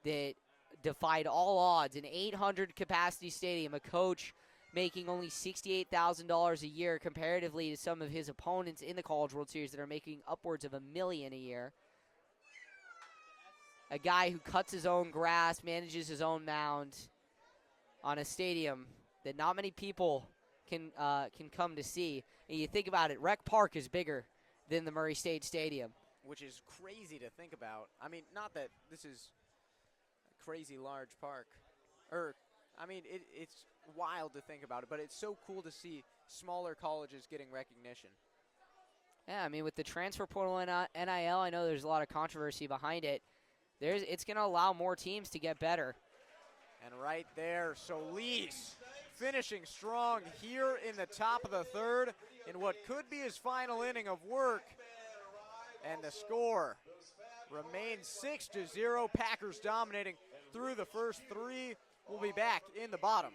that defied all odds. An 800 capacity stadium, a coach making only $68,000 a year comparatively to some of his opponents in the College World Series that are making upwards of $1 million a year. A guy who cuts his own grass, manages his own mound on a stadium that not many people can come to see. And you think about it, Rec Park is bigger than the Murray State Stadium. Which is crazy to think about. I mean, not that this is a crazy large park. It's wild to think about it, but it's so cool to see smaller colleges getting recognition. Yeah, I mean, with the transfer portal and NIL, I know there's a lot of controversy behind it. It's going to allow more teams to get better. And right there, Solis finishing strong here in the top of the third in what could be his final inning of work. And the score remains 6-0. Packers dominating through the first three. We'll be back in the bottom.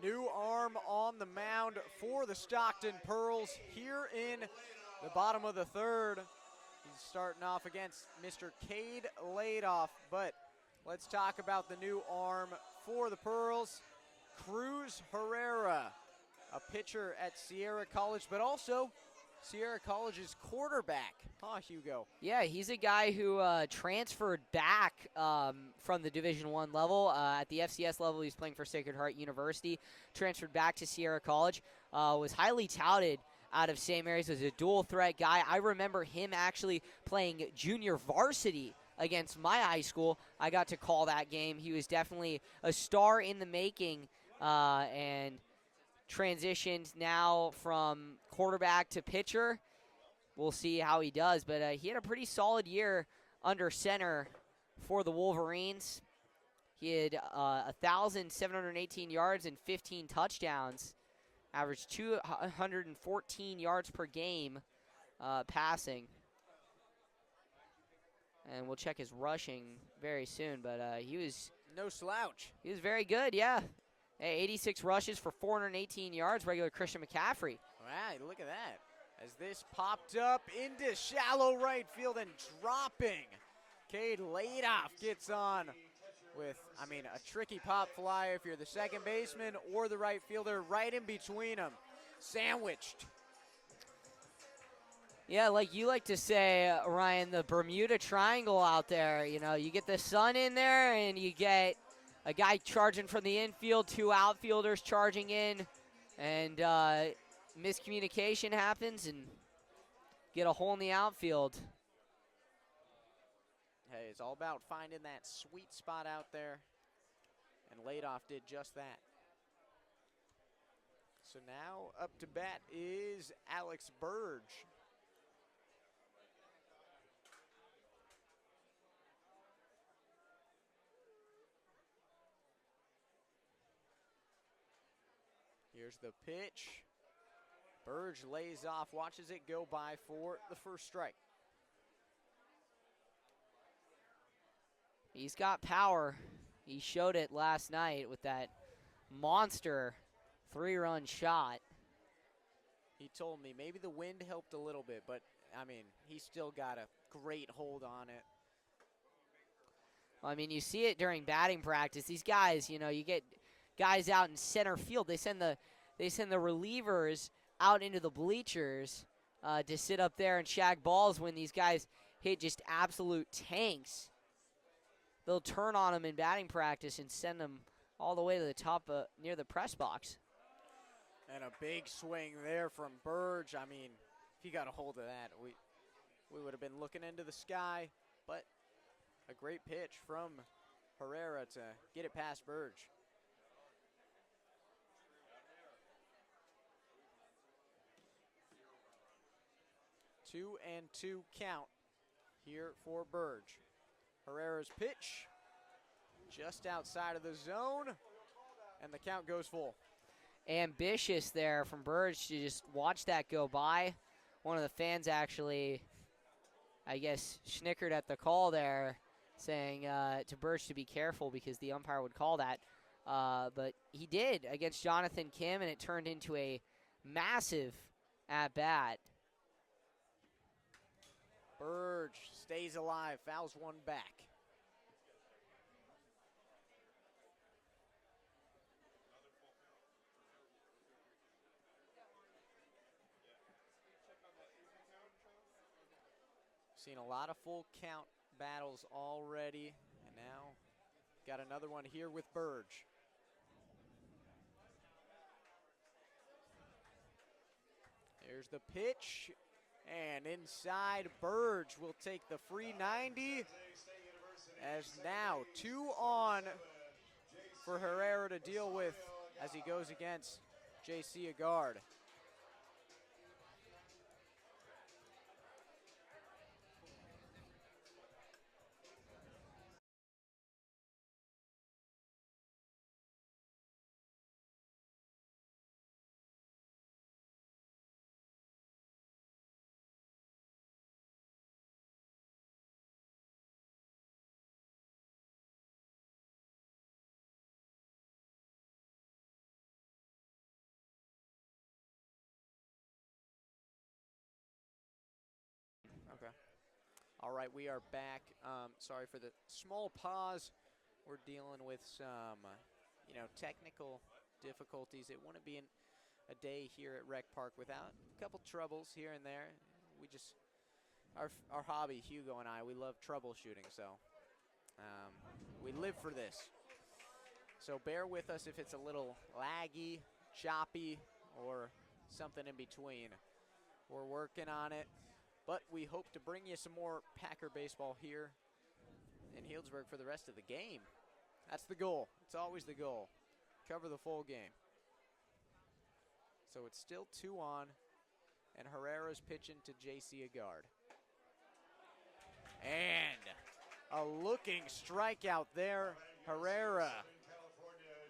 New arm on the mound for the Stockton Pearls here in the bottom of the third. He's starting off against Mr. Cade Ladoff, but let's talk about the new arm for the Pearls. Cruz Herrera, a pitcher at Sierra College, but also Sierra College's quarterback. Huh, Hugo? Yeah, he's a guy who transferred back from the Division I level. At the FCS level, he's playing for Sacred Heart University. Transferred back to Sierra College. Was highly touted out of St. Mary's. Was a dual threat guy. I remember him actually playing junior varsity against my high school. I got to call that game. He was definitely a star in the making and transitioned now from quarterback to pitcher. We'll see how he does, but he had a pretty solid year under center for the Wolverines. He had 1,718 yards and 15 touchdowns, averaged 214 yards per game passing. And we'll check his rushing very soon, but he was no slouch. He was very good, yeah. 86 rushes for 418 yards, regular Christian McCaffrey. All right, look at that. As this popped up into shallow right field and dropping. Cade Ladoff gets on with, a tricky pop fly if you're the second baseman or the right fielder, right in between them. Sandwiched. Yeah, like you like to say, Ryan, the Bermuda Triangle out there. You know, you get the sun in there and you get a guy charging from the infield, two outfielders charging in, and miscommunication happens and get a hole in the outfield. Hey, it's all about finding that sweet spot out there, and Ladoff did just that. So now up to bat is Alex Burge. Here's the pitch. Burge lays off, watches it go by for the first strike. He's got power. He showed it last night with that monster 3-run shot. He told me maybe the wind helped a little bit, but, I mean, he's still got a great hold on it. I mean, you see it during batting practice. These guys, you know, you get guys out in center field. They send the relievers out into the bleachers to sit up there and shag balls when these guys hit just absolute tanks. They'll turn on them in batting practice and send them all the way to the top near the press box. And a big swing there from Burge. I mean, if he got a hold of that, we would have been looking into the sky. But a great pitch from Herrera to get it past Burge. Two and two count here for Burge. Herrera's pitch just outside of the zone, and the count goes full. Ambitious there from Burge to just watch that go by. One of the fans actually, I guess, snickered at the call there, saying to Burge to be careful because the umpire would call that. But he did against Jonathan Kim, and it turned into a massive at-bat. Burge stays alive, fouls one back. Seen a lot of full count battles already, and now got another one here with Burge. There's the pitch, and inside Burge will take the free 90, as now 2 on for Herrera to deal with as he goes against J.C. Agard. Okay. All right, we are back. Sorry for the small pause. We're dealing with some, technical difficulties. It wouldn't be a day here at Rec Park without a couple troubles here and there. We just, our hobby, Hugo and I, we love troubleshooting, so we live for this. So bear with us if it's a little laggy, choppy, or something in between. We're working on it. But we hope to bring you some more Packer baseball here in Healdsburg for the rest of the game. That's the goal. It's always the goal. Cover the full game. So it's still 2 on, and Herrera's pitching to J.C. Agard. And a looking strikeout there. Herrera.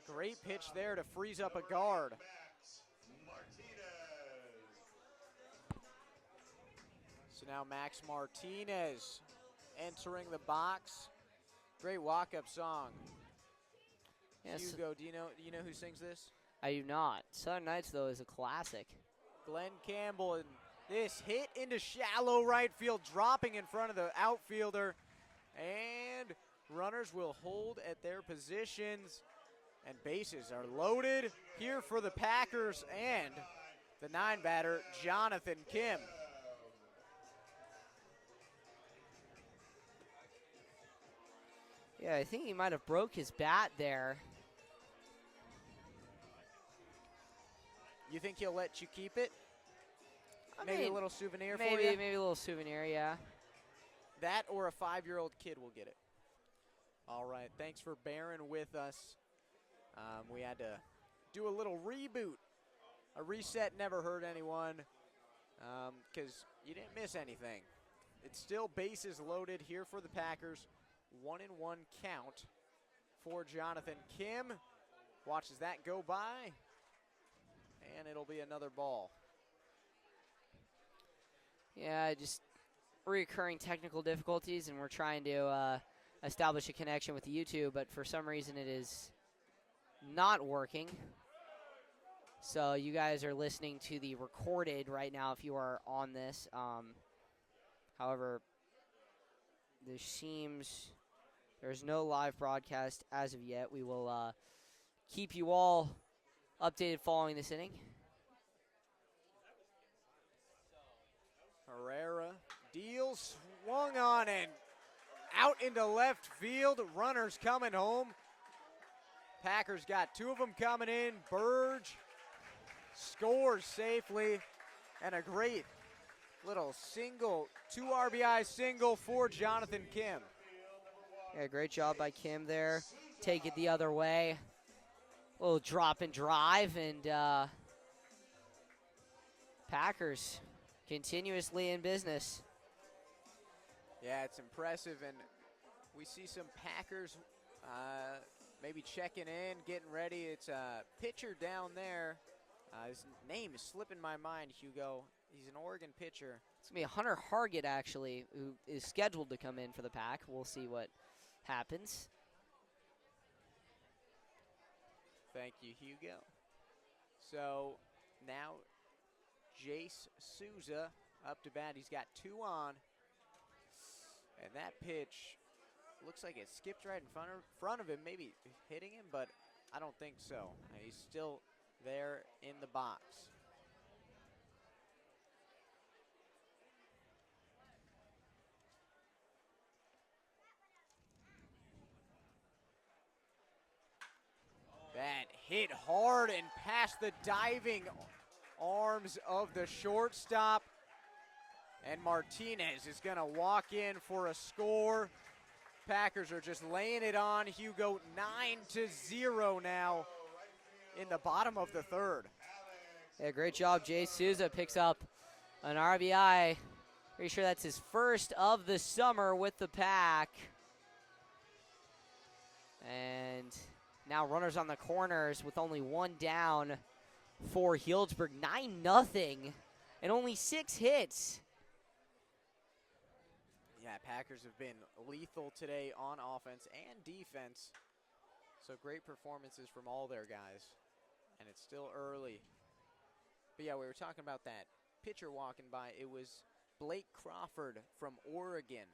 Great pitch there to freeze up Agard. So now Max Martinez entering the box. Great walk-up song. Yes. Hugo, do you know who sings this? I do not. Southern Nights, though, is a classic. Glenn Campbell, and this hit into shallow right field, dropping in front of the outfielder. And runners will hold at their positions, and bases are loaded here for the Packers and the 9-batter, Jonathan Kim. Yeah, I think he might have broke his bat there. You think he'll let you keep it? Maybe a little souvenir for you? you? Maybe a little souvenir, yeah. That or a 5-year-old kid will get it. All right, thanks for bearing with us. We had to do a little reboot. A reset never hurt anyone because you didn't miss anything. It's still bases loaded here for the Packers. 1-1 count for Jonathan Kim. Watches that go by. And it'll be another ball. Yeah, just recurring technical difficulties, and we're trying to establish a connection with YouTube, but for some reason it is not working. So you guys are listening to the recorded right now if you are on this. However, there's no live broadcast as of yet. We will keep you all updated following this inning. Herrera deals, swung on and out into left field. Runners coming home. Packers got two of them coming in. Burge scores safely, and a great little single, 2 RBI single for Jonathan Kim. Yeah, great job by Kim there. Take it the other way. Little drop and drive, and Packers continuously in business. Yeah, it's impressive, and we see some Packers maybe checking in, getting ready. It's a pitcher down there. His name is slipping my mind, Hugo. He's an Oregon pitcher. It's going to be Hunter Hargett, actually, who is scheduled to come in for the Pack. We'll see what happens. Thank you, Hugo. So now Jace Souza up to bat. He's got 2 on. And that pitch looks like it skipped right in front of him, maybe hitting him, but I don't think so. He's still there in the box. That hit hard and past the diving arms of the shortstop. And Martinez is going to walk in for a score. Packers are just laying it on, Hugo. 9-0 now in the bottom of the third. Yeah, great job. Jay Souza picks up an RBI. Pretty sure that's his first of the summer with the Pack. And now runners on the corners with only 1 down for Healdsburg. 9-0 and only 6 hits. Yeah, Packers have been lethal today on offense and defense. So great performances from all their guys. And it's still early. But yeah, we were talking about that pitcher walking by. It was Blake Crawford from Oregon.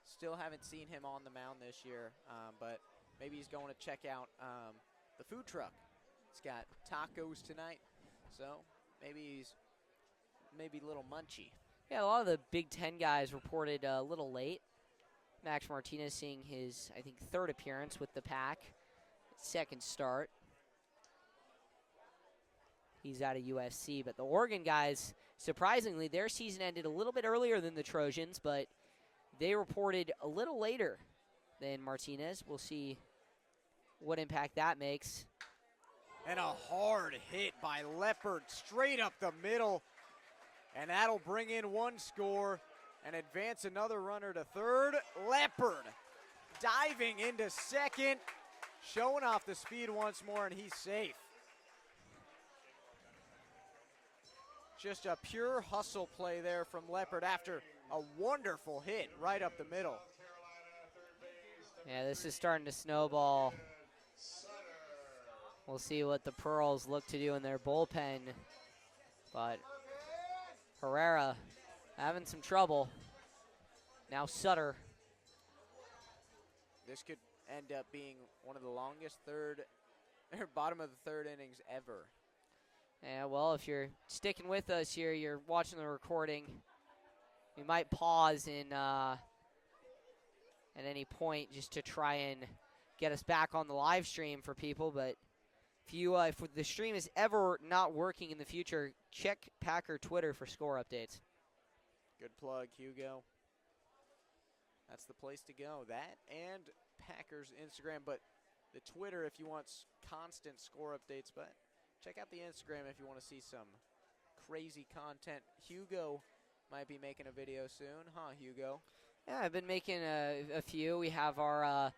Still haven't seen him on the mound this year, but maybe he's going to check out the food truck. It's got tacos tonight, so maybe he's a little munchy. Yeah, a lot of the Big Ten guys reported a little late. Max Martinez seeing his, I think, 3rd appearance with the Pack. 2nd start. He's out of USC. But the Oregon guys, surprisingly, their season ended a little bit earlier than the Trojans, but they reported a little later than Martinez. We'll see what impact that makes. And a hard hit by Leopard straight up the middle. And that'll bring in 1 score and advance another runner to 3rd. Leopard diving into 2nd, showing off the speed once more, and he's safe. Just a pure hustle play there from Leopard after a wonderful hit right up the middle. Yeah, this is starting to snowball. We'll see what the Pearls look to do in their bullpen. But Herrera having some trouble. Now Sutter. This could end up being one of the longest bottom of the 3rd innings ever. Yeah, well, if you're sticking with us here, you're watching the recording. We might pause at any point just to try and get us back on the live stream for people. But if the stream is ever not working in the future, check Packer Twitter for score updates. Good plug, Hugo. That's the place to go. That and Packers Instagram, but the Twitter if you want constant score updates. But check out the Instagram if you want to see some crazy content. Hugo might be making a video soon, huh, Hugo? Yeah, I've been making a few. We have our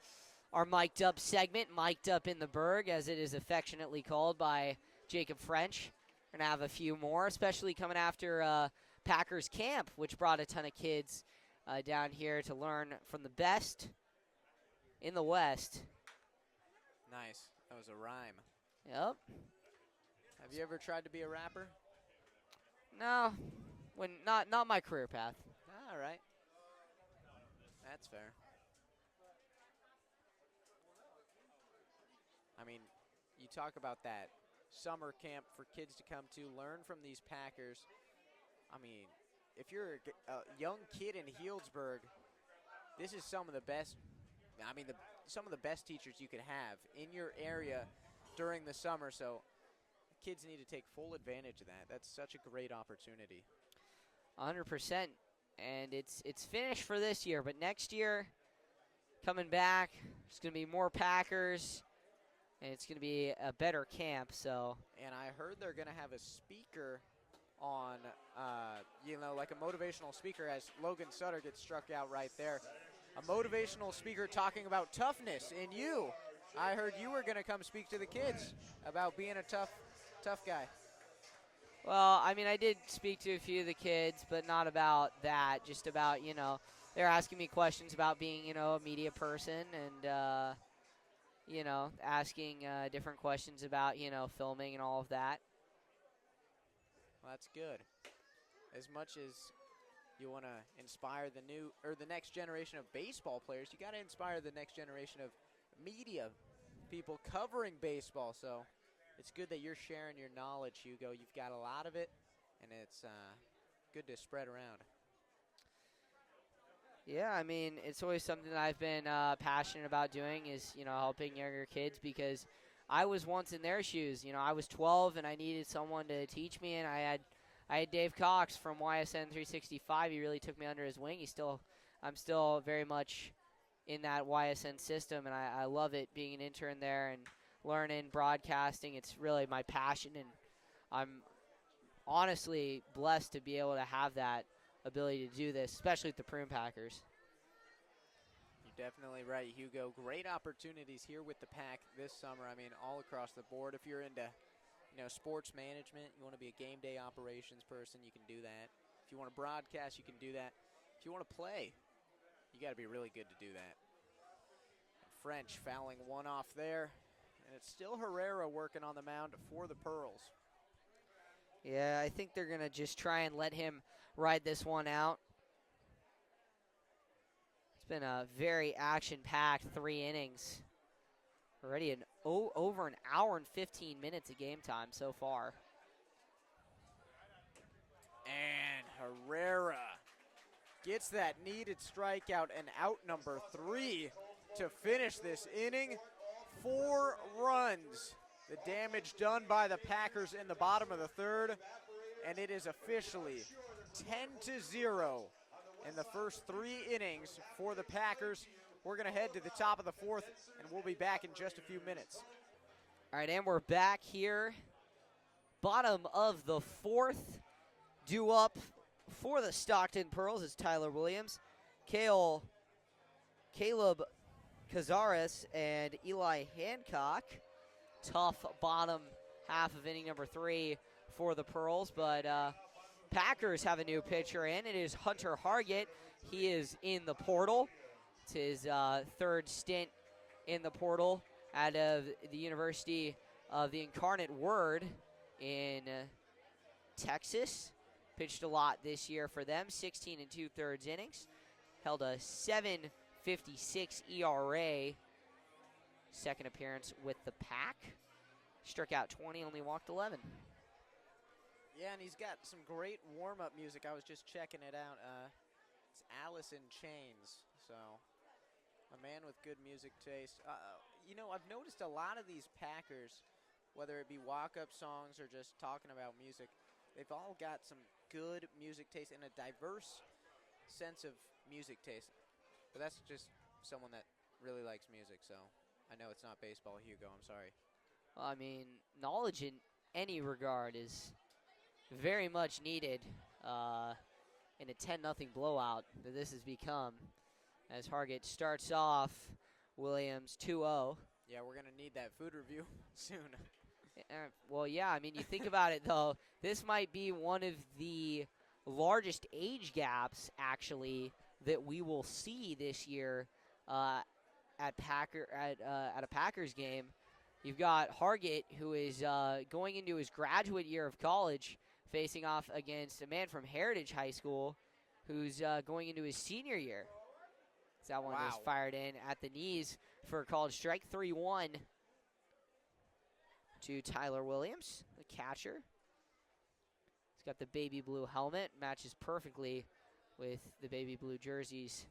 Mic'd Up segment, Mic'd Up in the Berg, as it is affectionately called by Jacob French. We're going to have a few more, especially coming after Packers Camp, which brought a ton of kids down here to learn from the best in the West. Nice. That was a rhyme. Yep. Have you ever tried to be a rapper? No, not my career path. All right. That's fair. I mean, you talk about that summer camp for kids to come to learn from these Packers. I mean, if you're a young kid in Healdsburg, this is some of the best. I mean, some of the best teachers you could have in your area during the summer. So kids need to take full advantage of that. That's such a great opportunity. 100%. And it's finished for this year, but next year, coming back, there's going to be more Packers, and it's going to be a better camp. So. And I heard they're going to have a speaker on, like a motivational speaker as Logan Sutter gets struck out right there. A motivational speaker talking about toughness in you. I heard you were going to come speak to the kids about being a tough guy. Well, I mean, I did speak to a few of the kids, but not about that. Just about, they're asking me questions about being, a media person and, asking different questions about, filming and all of that. Well, that's good. As much as you want to inspire the next generation of baseball players, you got to inspire the next generation of media people covering baseball. So it's good that you're sharing your knowledge, Hugo. You've got a lot of it, and it's good to spread around. Yeah, I mean, it's always something that I've been passionate about doing is, helping younger kids because I was once in their shoes. I was 12 and I needed someone to teach me, and I had Dave Cox from YSN 365. He really took me under his wing. I'm still very much in that YSN system, and I love it being an intern there and learning broadcasting. It's really my passion, and I'm honestly blessed to be able to have that ability to do this, especially with the Prune Packers. You're definitely right, Hugo. Great opportunities here with the Pack this summer. I mean, all across the board. If you're into sports management, you want to be a game day operations person, you can do that. If you want to broadcast, you can do that. If you want to play, you got to be really good to do that. And French fouling one off there, and it's still Herrera working on the mound for the Pearls. Yeah, I think they're going to just try and let him ride this one out. It's been a very action-packed 3 innings. Already over an hour and 15 minutes of game time so far. And Herrera gets that needed strikeout and out number 3 to finish this inning. 4 runs. The damage done by the Packers in the bottom of the third, and it is officially 10-0 in the first 3 innings for the Packers. We're going to head to the top of the 4th, and we'll be back in just a few minutes. All right, and we're back here. Bottom of the 4th. Due up for the Stockton Pearls is Tyler Williams, Caleb Cazares, and Eli Hancock. Tough bottom half of inning number 3 for the Pearls, but Packers have a new pitcher in. It is Hunter Hargett. He is in the portal. It's his 3rd stint in the portal out of the University of the Incarnate Word in Texas. Pitched a lot this year for them, 16 2/3 innings. Held a 7.56 ERA. Second appearance with the Pack. Struck out 20, only walked 11. Yeah, and he's got some great warm-up music. I was just checking it out. It's Alice in Chains, so a man with good music taste. I've noticed a lot of these Packers, whether it be walk-up songs or just talking about music, they've all got some good music taste and a diverse sense of music taste. But that's just someone that really likes music, so I know it's not baseball, Hugo. I'm sorry. Well, I mean, knowledge in any regard is very much needed in a 10-0 blowout that this has become. As Hargett starts off Williams 2-0. Yeah, we're going to need that food review soon. Well, yeah, I mean, you think about it, though, this might be one of the largest age gaps, actually, that we will see this year uh, at a Packers game. You've got Hargett, who is going into his graduate year of college, facing off against a man from Heritage High School, who's going into his senior year. So that one is fired in at the knees for a called strike. 3-1 to Tyler Williams, the catcher. He's got the baby blue helmet, matches perfectly with the baby blue jerseys.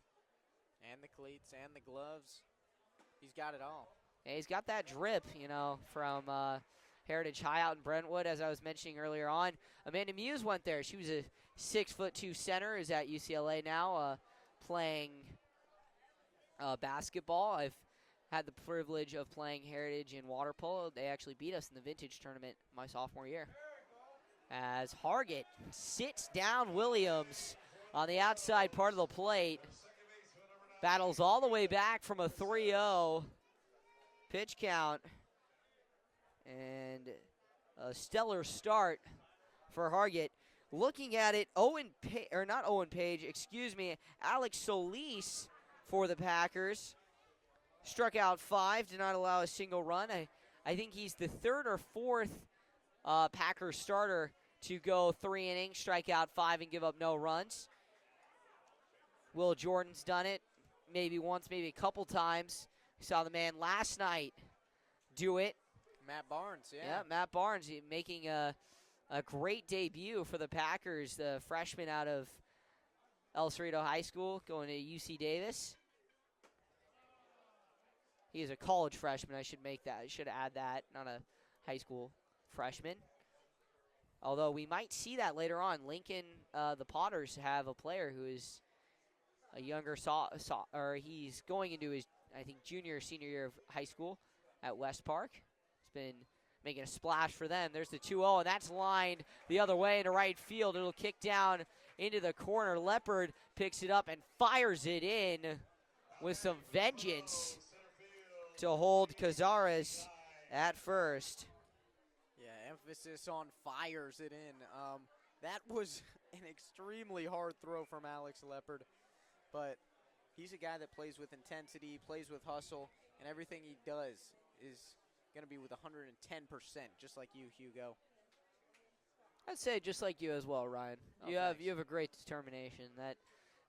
And the cleats and the gloves. He's got it all. And he's got that drip, from Heritage High out in Brentwood, as I was mentioning earlier on. Amanda Muse went there. She was a 6'2" center, is at UCLA now, playing basketball. I've had the privilege of playing Heritage in water polo. They actually beat us in the vintage tournament my sophomore year. As Hargett sits down Williams on the outside part of the plate. Battles all the way back from a 3-0 pitch count. And a stellar start for Hargett. Looking at it, Alex Solis for the Packers. Struck out 5, did not allow a single run. I think he's the third or fourth Packers starter to go 3 innings, strike out 5, and give up no runs. Will Jordan's done it maybe once, maybe a couple times. We saw the man last night do it. Matt Barnes, yeah. Yeah, Matt Barnes making a great debut for the Packers, the freshman out of El Cerrito High School, going to UC Davis. He is a college freshman. I should add that, not a high school freshman. Although we might see that later on. Lincoln, the Potters have a player who is a younger he's going into his, I think, junior or senior year of high school at West Park. He's been making a splash for them. There's the 2-0, and that's lined the other way into right field. It'll kick down into the corner. Leopard picks it up and fires it in with some vengeance to hold Cazares at first. Yeah, emphasis on fires it in. That was an extremely hard throw from Alex Leopard, but he's a guy that plays with intensity, plays with hustle, and everything he does is going to be with 110%, just like you, Hugo. I'd say just like you as well, Ryan. Oh, you have a great determination.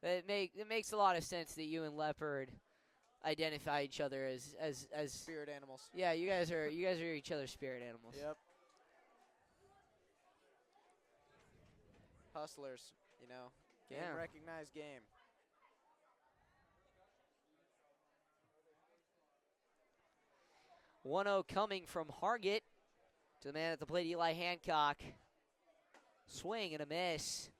It makes a lot of sense that you and Leopard identify each other as spirit animals. Yeah, you guys are each other's spirit animals. Yep. Hustlers, game recognized game. One 1-0 coming from Hargett to the man at the plate, Eli Hancock. Swing and a miss.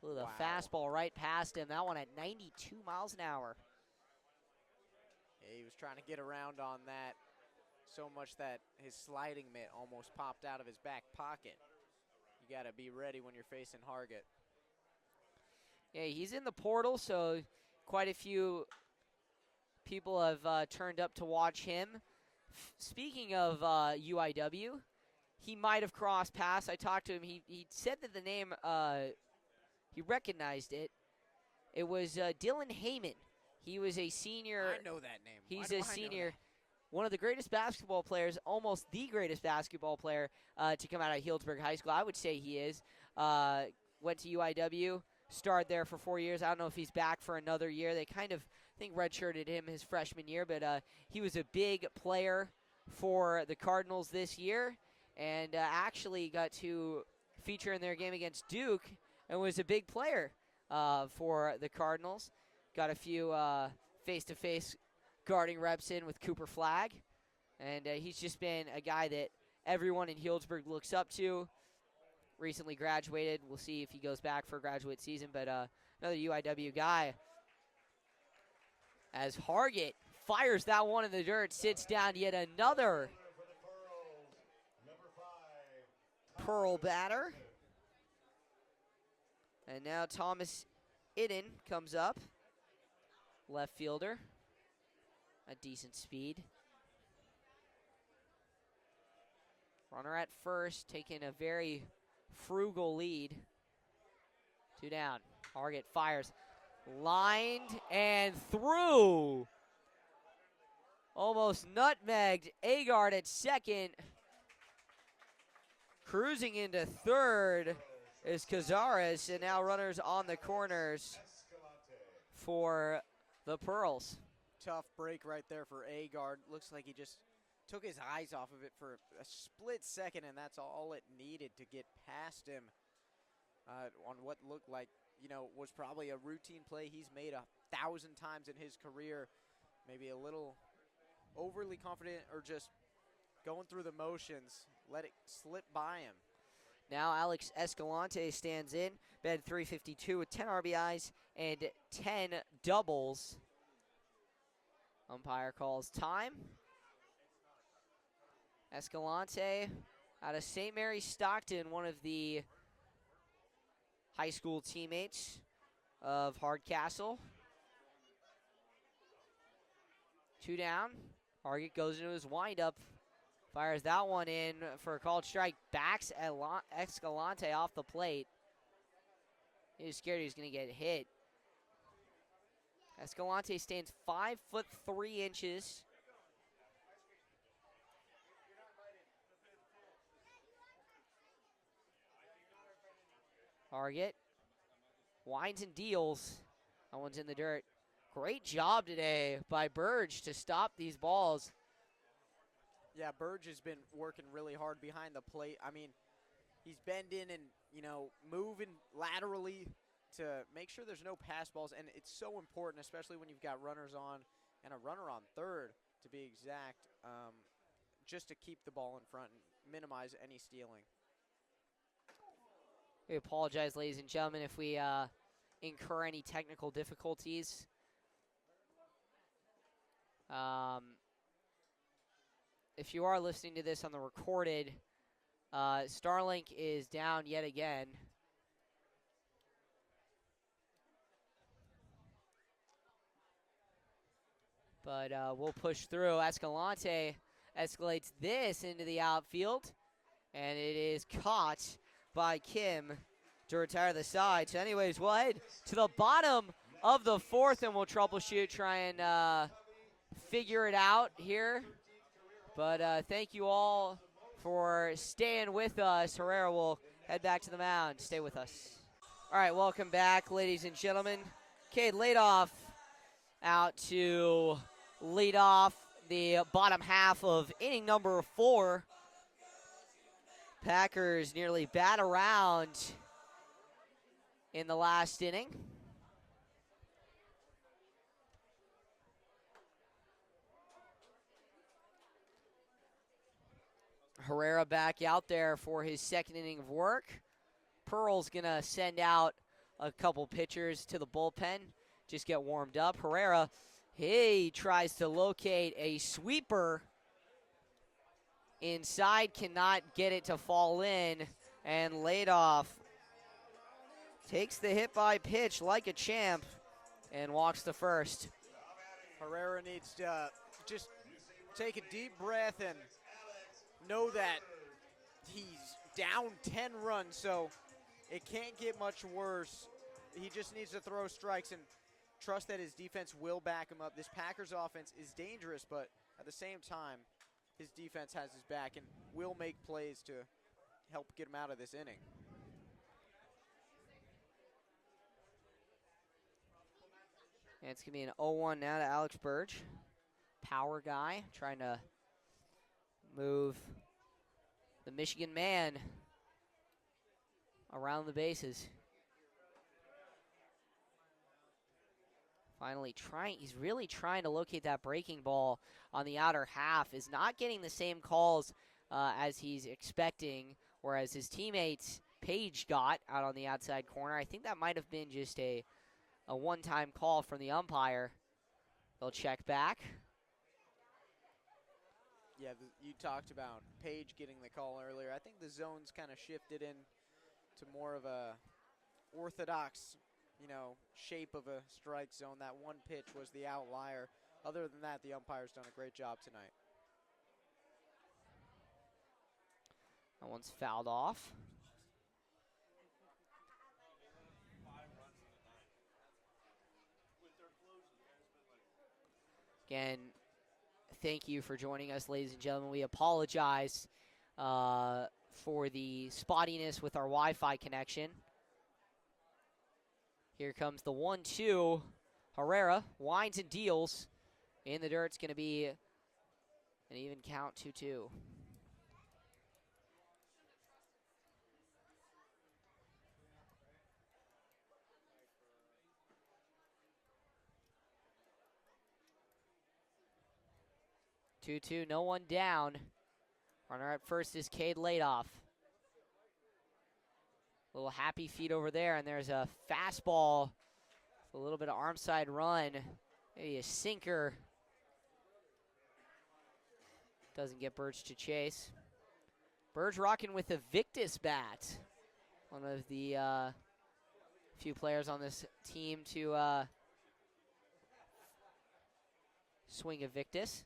With a fastball right past him. That one at 92 miles an hour. Yeah, he was trying to get around on that so much that his sliding mitt almost popped out of his back pocket. You got to be ready when you're facing Hargett. Yeah, he's in the portal, so quite a few people have turned up to watch him. Speaking of UIW, he might have crossed paths. I talked to him. He said that the name, he recognized it. It was Dylan Heyman. He was a senior. I know that name. He's a senior. One of the greatest basketball players, almost the greatest basketball player to come out of Healdsburg High School. I would say he is. Went to UIW, starred there for 4 years. I don't know if he's back for another year. They kind of, I think, redshirted him his freshman year, but he was a big player for the Cardinals this year and actually got to feature in their game against Duke and was a big player for the Cardinals. Got a few face-to-face guarding reps in with Cooper Flagg, and he's just been a guy that everyone in Healdsburg looks up to. Recently graduated. We'll see if he goes back for graduate season, but another UIW guy. As Hargett fires that one in the dirt, sits down yet another Pearl batter. And now Thomas Iden comes up, left fielder, at decent speed. Runner at first, taking a very frugal lead. 2 down. Target fires. Lined and through. Almost nutmegged. Agard at second. Cruising into third is Cazares, and now runners on the corners for the Pearls. Tough break right there for Agard. Looks like he just took his eyes off of it for a split second, and that's all it needed to get past him on what looked like, was probably a routine play he's made 1,000 times in his career. Maybe a little overly confident or just going through the motions. Let it slip by him. Now Alex Escalante stands in, batted .352 with 10 RBIs and 10 doubles. Umpire calls time. Escalante out of St. Mary's Stockton, one of the high school teammates of Hardcastle. 2 down. Target goes into his windup. Fires that one in for a called strike. Backs Escalante off the plate. He was scared he was going to get hit. Escalante stands 5'3". Target winds and deals. That one's in the dirt. Great job today by Burge to stop these balls. Yeah, Burge has been working really hard behind the plate. I mean, he's bending and, moving laterally to make sure there's no pass balls. And it's so important, especially when you've got runners on and a runner on third, to be exact, just to keep the ball in front and minimize any stealing. We apologize, ladies and gentlemen, if we incur any technical difficulties. If you are listening to this on the recorded, Starlink is down yet again. But we'll push through. Escalante escalates this into the outfield, and it is caught by Kim to retire the side. So anyways, we'll head to the bottom of the fourth, and we'll troubleshoot, try and figure it out here. But thank you all for staying with us. Herrera will head back to the mound. Stay with us. All right, welcome back, ladies and gentlemen. Cade Ladoff out to lead off the bottom half of inning number 4. Packers nearly bat around in the last inning. Herrera back out there for his second inning of work. Pearl's going to send out a couple pitchers to the bullpen, just get warmed up. Herrera, he tries to locate a sweeper inside, cannot get it to fall in, and Ladoff takes the hit by pitch like a champ and walks to first. Herrera needs to just take a deep breath and know that he's down 10 runs, so it can't get much worse. He just needs to throw strikes and trust that his defense will back him up. This Packers offense is dangerous, but at the same time, his defense has his back and will make plays to help get him out of this inning. And it's going to be an 0-1 now to Alex Burge. Power guy trying to move the Michigan man around the bases. Finally he's really trying to locate that breaking ball on the outer half. Is not getting the same calls as he's expecting, whereas his teammates Page got out on the outside corner. I think that might have been just a one-time call from the umpire. They'll check back. Yeah, you talked about Page getting the call earlier. I think the zone's kind of shifted in to more of a orthodox, shape of a strike zone. That one pitch was the outlier. Other than that, the umpire's done a great job tonight. That one's fouled off. Again, thank you for joining us, ladies and gentlemen. We apologize for the spottiness with our Wi-Fi connection. Here comes the 1-2. Herrera winds and deals. In the dirt, it's going to be an even count, 2-2. No one down. Runner at first is Cade Ladoff. Little happy feet over there, and there's a fastball. A little bit of arm side run. Maybe a sinker. Doesn't get Burge to chase. Burge rocking with a Victus bat. One of the few players on this team to swing a Victus.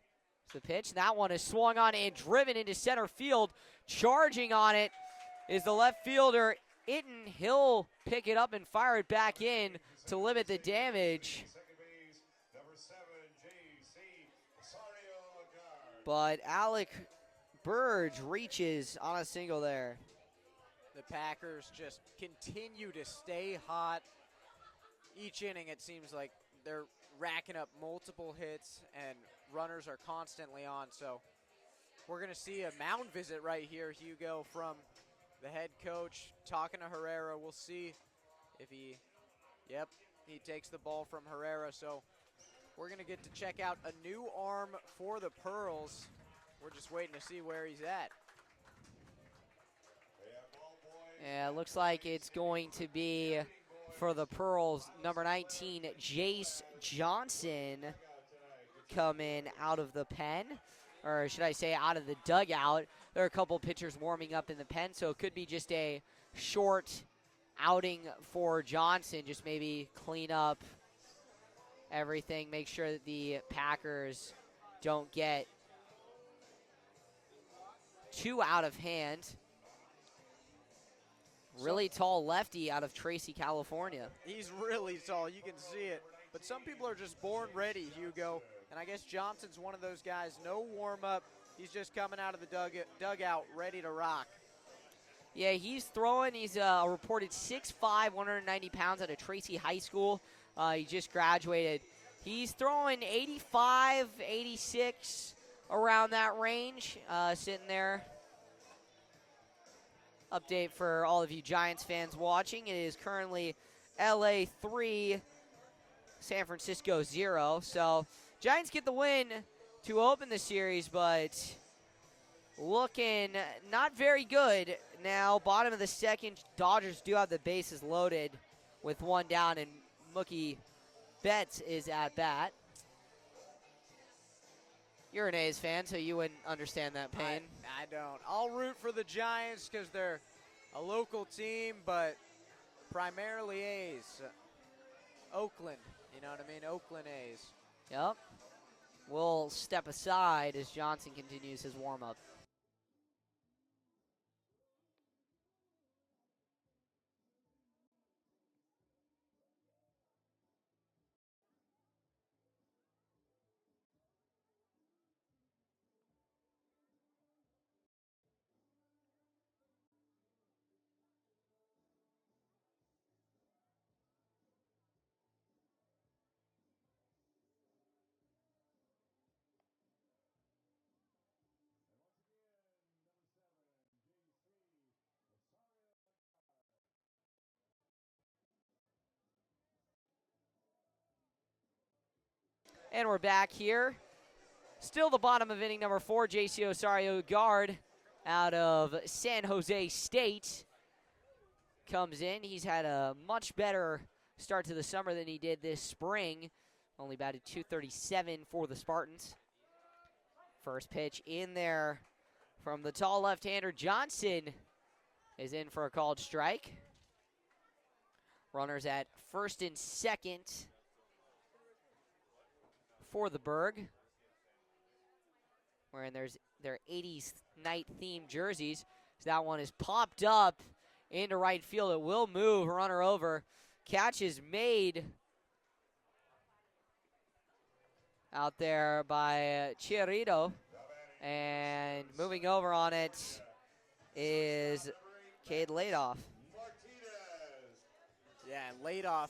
The pitch. That one is swung on and driven into center field. Charging on it is the left fielder, Itten. He'll pick it up and fire it back in to limit the damage. But Alec Burge reaches on a single there. The Packers just continue to stay hot. Each inning, it seems like they're racking up multiple hits, and runners are constantly on. So we're going to see a mound visit right here, Hugo, from the head coach talking to Herrera. We'll see if he takes the ball from Herrera. So we're going to get to check out a new arm for the Pearls. We're just waiting to see where he's at. Yeah, it looks like it's going to be, for the Pearls, number 19, Jace Johnson, coming out of the pen, or should I say out of the dugout. There are a couple pitchers warming up in the pen, so it could be just a short outing for Johnson, just maybe clean up everything, make sure that the Packers don't get too out of hand. Really tall lefty out of Tracy, California. He's really tall, you can see it. But some people are just born ready, Hugo. And I guess Johnson's one of those guys, no warm-up. He's just coming out of the dugout ready to rock. Yeah, he's throwing. He's a reported 6'5", 190 pounds out of Tracy High School. He just graduated. He's throwing 85, 86, around that range, sitting there. Update for all of you Giants fans watching. It is currently LA 3, San Francisco 0. So Giants get the win to open the series, but looking not very good. Now, bottom of the second, Dodgers do have the bases loaded with one down, and Mookie Betts is at bat. You're an A's fan, so you wouldn't understand that pain. I don't. I'll root for the Giants because they're a local team, but primarily A's. Oakland, you know what I mean? Oakland A's. Yep. We'll step aside as Johnson continues his warm-up. And we're back here. Still the bottom of inning number 4, J.C. Osario, guard out of San Jose State, comes in. He's had a much better start to the summer than he did this spring. Only batted .237 for the Spartans. First pitch in there from the tall left-hander. Johnson is in for a called strike. Runners at first and second for the Berg, wearing their 80s night themed jerseys. So that one is popped up into right field. It will move, runner over. Catch is made out there by Chiarito. And moving over on it is Cade Ladoff. Yeah, Ladoff,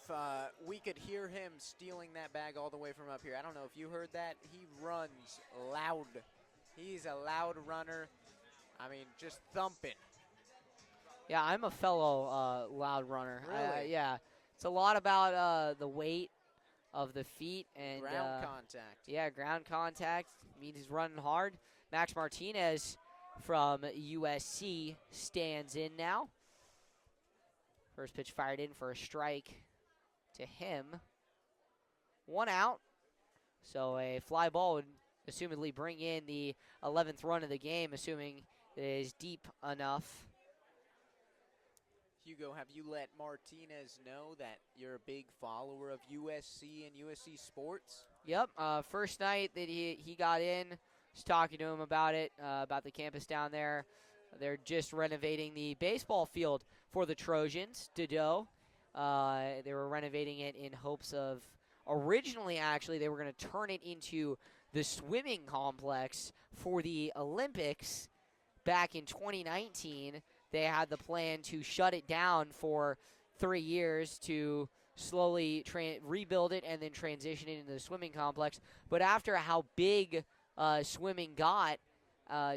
we could hear him stealing that bag all the way from up here. I don't know if you heard that. He runs loud. He's a loud runner. I mean, just thumping. Yeah, I'm a fellow loud runner. Really? Yeah, it's a lot about the weight of the feet and Ground contact. Yeah, ground contact means he's running hard. Max Martinez from USC stands in now. First pitch fired in for a strike to him. 1 out. So a fly ball would assumedly bring in the 11th run of the game, assuming it is deep enough. Hugo, have you let Martinez know that you're a big follower of USC and USC sports? Yep. First night that he got in, was talking to him about it, about the campus down there. They're just renovating the baseball field for the Trojans, Dido. They were renovating it in hopes of, originally actually, they were going to turn it into the swimming complex for the Olympics back in 2019. They had the plan to shut it down for 3 years to slowly rebuild it and then transition it into the swimming complex. But after how big swimming got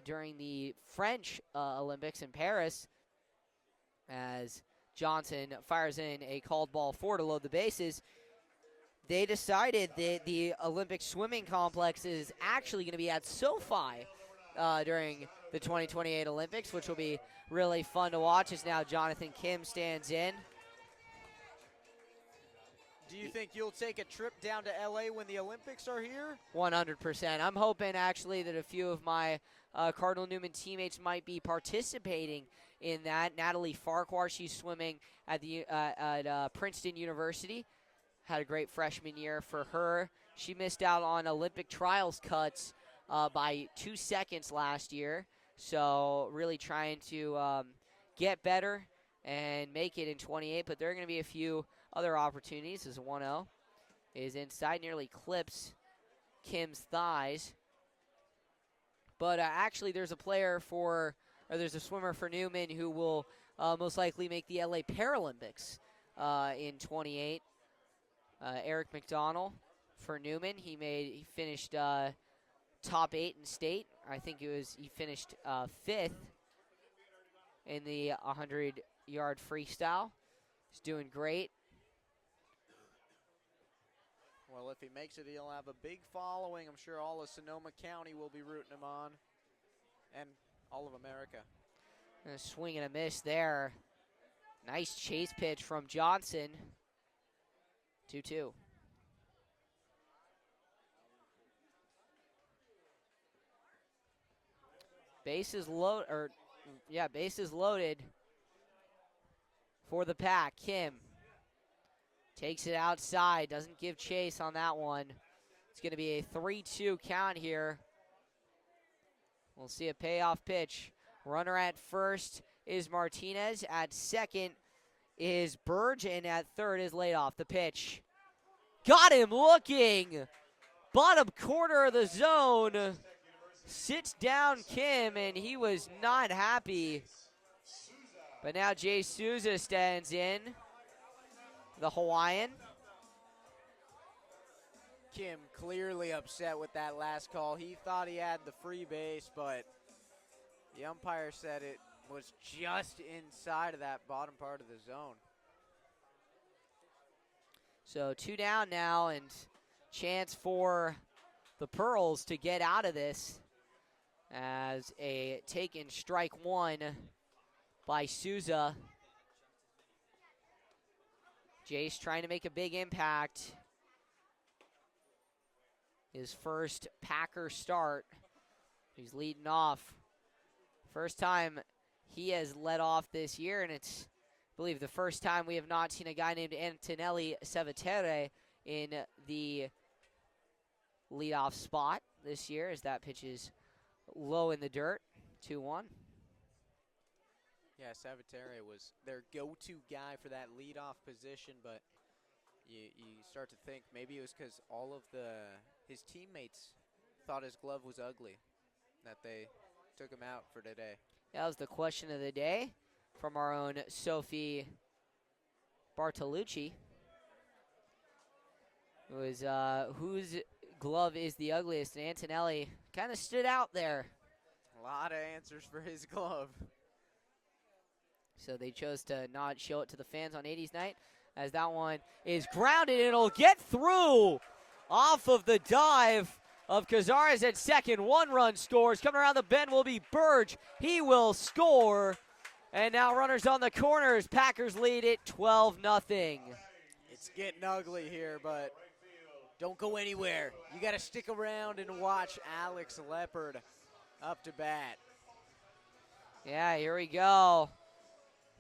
during the French Olympics in Paris, as Johnson fires in a called ball 4 to load the bases, they decided that the Olympic swimming complex is actually going to be at SoFi during the 2028 Olympics, which will be really fun to watch as now Jonathan Kim stands in. Do you think you'll take a trip down to LA when the Olympics are here? 100%. I'm hoping actually that a few of my Cardinal Newman teammates might be participating in that. Natalie Farquhar, she's swimming at the Princeton University. Had a great freshman year for her. She missed out on Olympic trials cuts by 2 seconds last year. So really trying to get better and make it in 28. But there are going to be a few other opportunities as a 1-0 is inside, nearly clips Kim's thighs. But actually there's there's a swimmer for Newman who will most likely make the LA Paralympics in 28. Eric McDonald for Newman. He finished top 8 in state. I think he finished 5th in the 100-yard freestyle. He's doing great. Well, if he makes it, he'll have a big following. I'm sure all of Sonoma County will be rooting him on, and all of America. And a swing and a miss there. Nice chase pitch from Johnson. 2-2. Bases loaded for the Pack. Kim takes it outside, doesn't give chase on that one. It's going to be a 3-2 count here. We'll see a payoff pitch. Runner at first is Martinez. At second is Burge, and at third is Ladoff. The pitch. Got him looking. Bottom corner of the zone. Sits down Kim, and he was not happy. But now Jay Souza stands in, the Hawaiian. Kim clearly upset with that last call. He thought he had the free base, but the umpire said it was just inside of that bottom part of the zone. So 2 down now, and chance for the Pearls to get out of this as a taken strike 1 by Souza. Jace trying to make a big impact. His first Packer start. He's leading off. First time he has led off this year, and it's, I believe, the first time we have not seen a guy named Antonelli Savitere in the leadoff spot this year, as that pitch is low in the dirt. 2-1. Yeah, Saviteri was their go-to guy for that leadoff position, but you start to think maybe it was because all of his teammates thought his glove was ugly that they took him out for today. That was the question of the day from our own Sophie Bartolucci. It was whose glove is the ugliest, and Antonelli kind of stood out there. A lot of answers for his glove. So they chose to not show it to the fans on 80s night, as that one is grounded. It'll get through off of the dive of Cazares at second. 1-run scores. Coming around the bend will be Burge. He will score. And now runners on the corners. Packers lead it 12-0. It's getting ugly here, but don't go anywhere. You got to stick around and watch Alex Leopard up to bat. Yeah, here we go.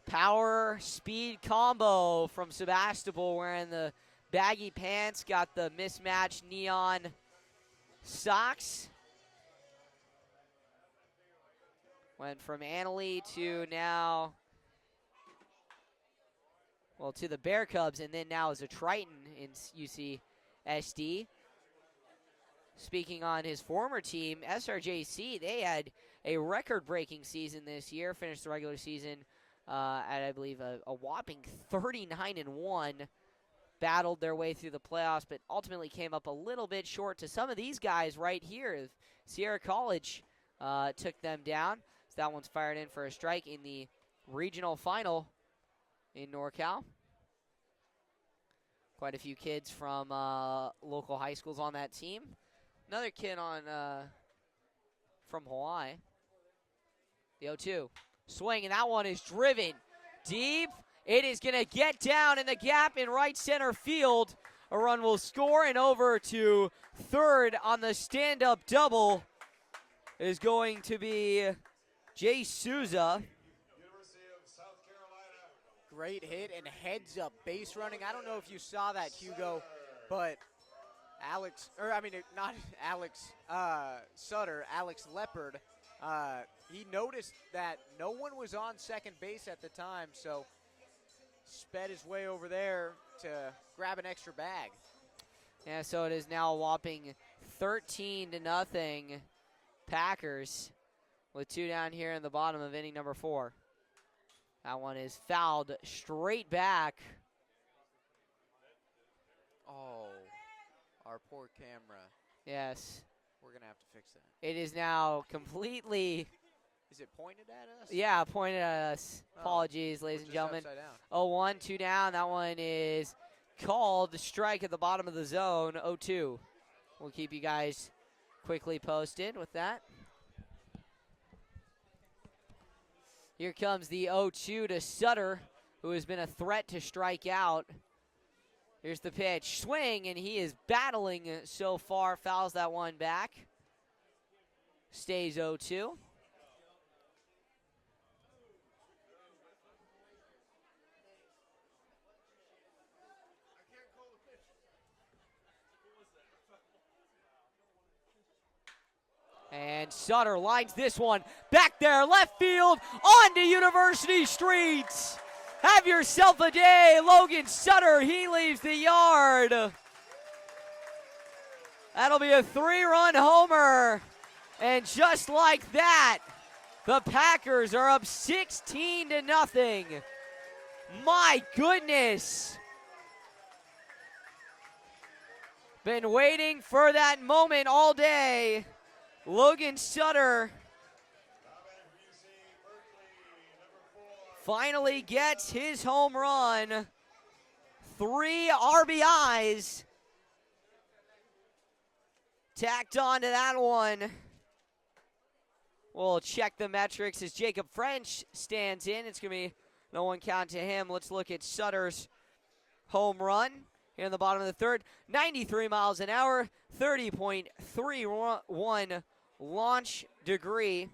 Power speed combo from Sebastopol, wearing the baggy pants, got the mismatched neon socks. Went from Annalie to now, well, to the Bear Cubs, and then now as a Triton in UCSD. Speaking on his former team, SRJC, they had a record-breaking season this year, finished the regular season at, I believe, a whopping 39-1. Battled their way through the playoffs, but ultimately came up a little bit short to some of these guys right here. Sierra College took them down. So that one's fired in for a strike in the regional final in NorCal. Quite a few kids from local high schools on that team. Another kid on from Hawaii. The 0-2. Swing, and that one is driven deep. It is going to get down in the gap in right center field. A run will score, and over to third on the stand-up double is going to be Jay Souza. Great hit and heads up base running. I don't know if you saw that, Hugo, but Sutter, Alex Leopard, he noticed that no one was on second base at the time, so sped his way over there to grab an extra bag. Yeah, so it is now a whopping 13-0 Packers with 2 down here in the bottom of inning number 4. That one is fouled straight back. Oh, our poor camera. Yes. We're going to have to fix that. It is now completely... Is it pointed at us? Yeah, pointed at us. Apologies, ladies and gentlemen. 0-1, 2 down. That one is called. Strike at the bottom of the zone, 0-2. We'll keep you guys quickly posted with that. Here comes the 0-2 to Sutter, who has been a threat to strike out. Here's the pitch. Swing, and he is battling so far. Fouls that one back. Stays 0-2. And Sutter lines this one back there, left field, onto University Streets. Have yourself a day, Logan Sutter. He leaves the yard. That'll be a 3-run homer. And just like that, the Packers are up 16-0. My goodness. Been waiting for that moment all day. Logan Sutter finally gets his home run. 3 RBIs tacked on to that one. We'll check the metrics as Jacob French stands in. It's going to be no one count to him. Let's look at Sutter's home run here in the bottom of the third. 93 miles an hour, 30.31 launch degree.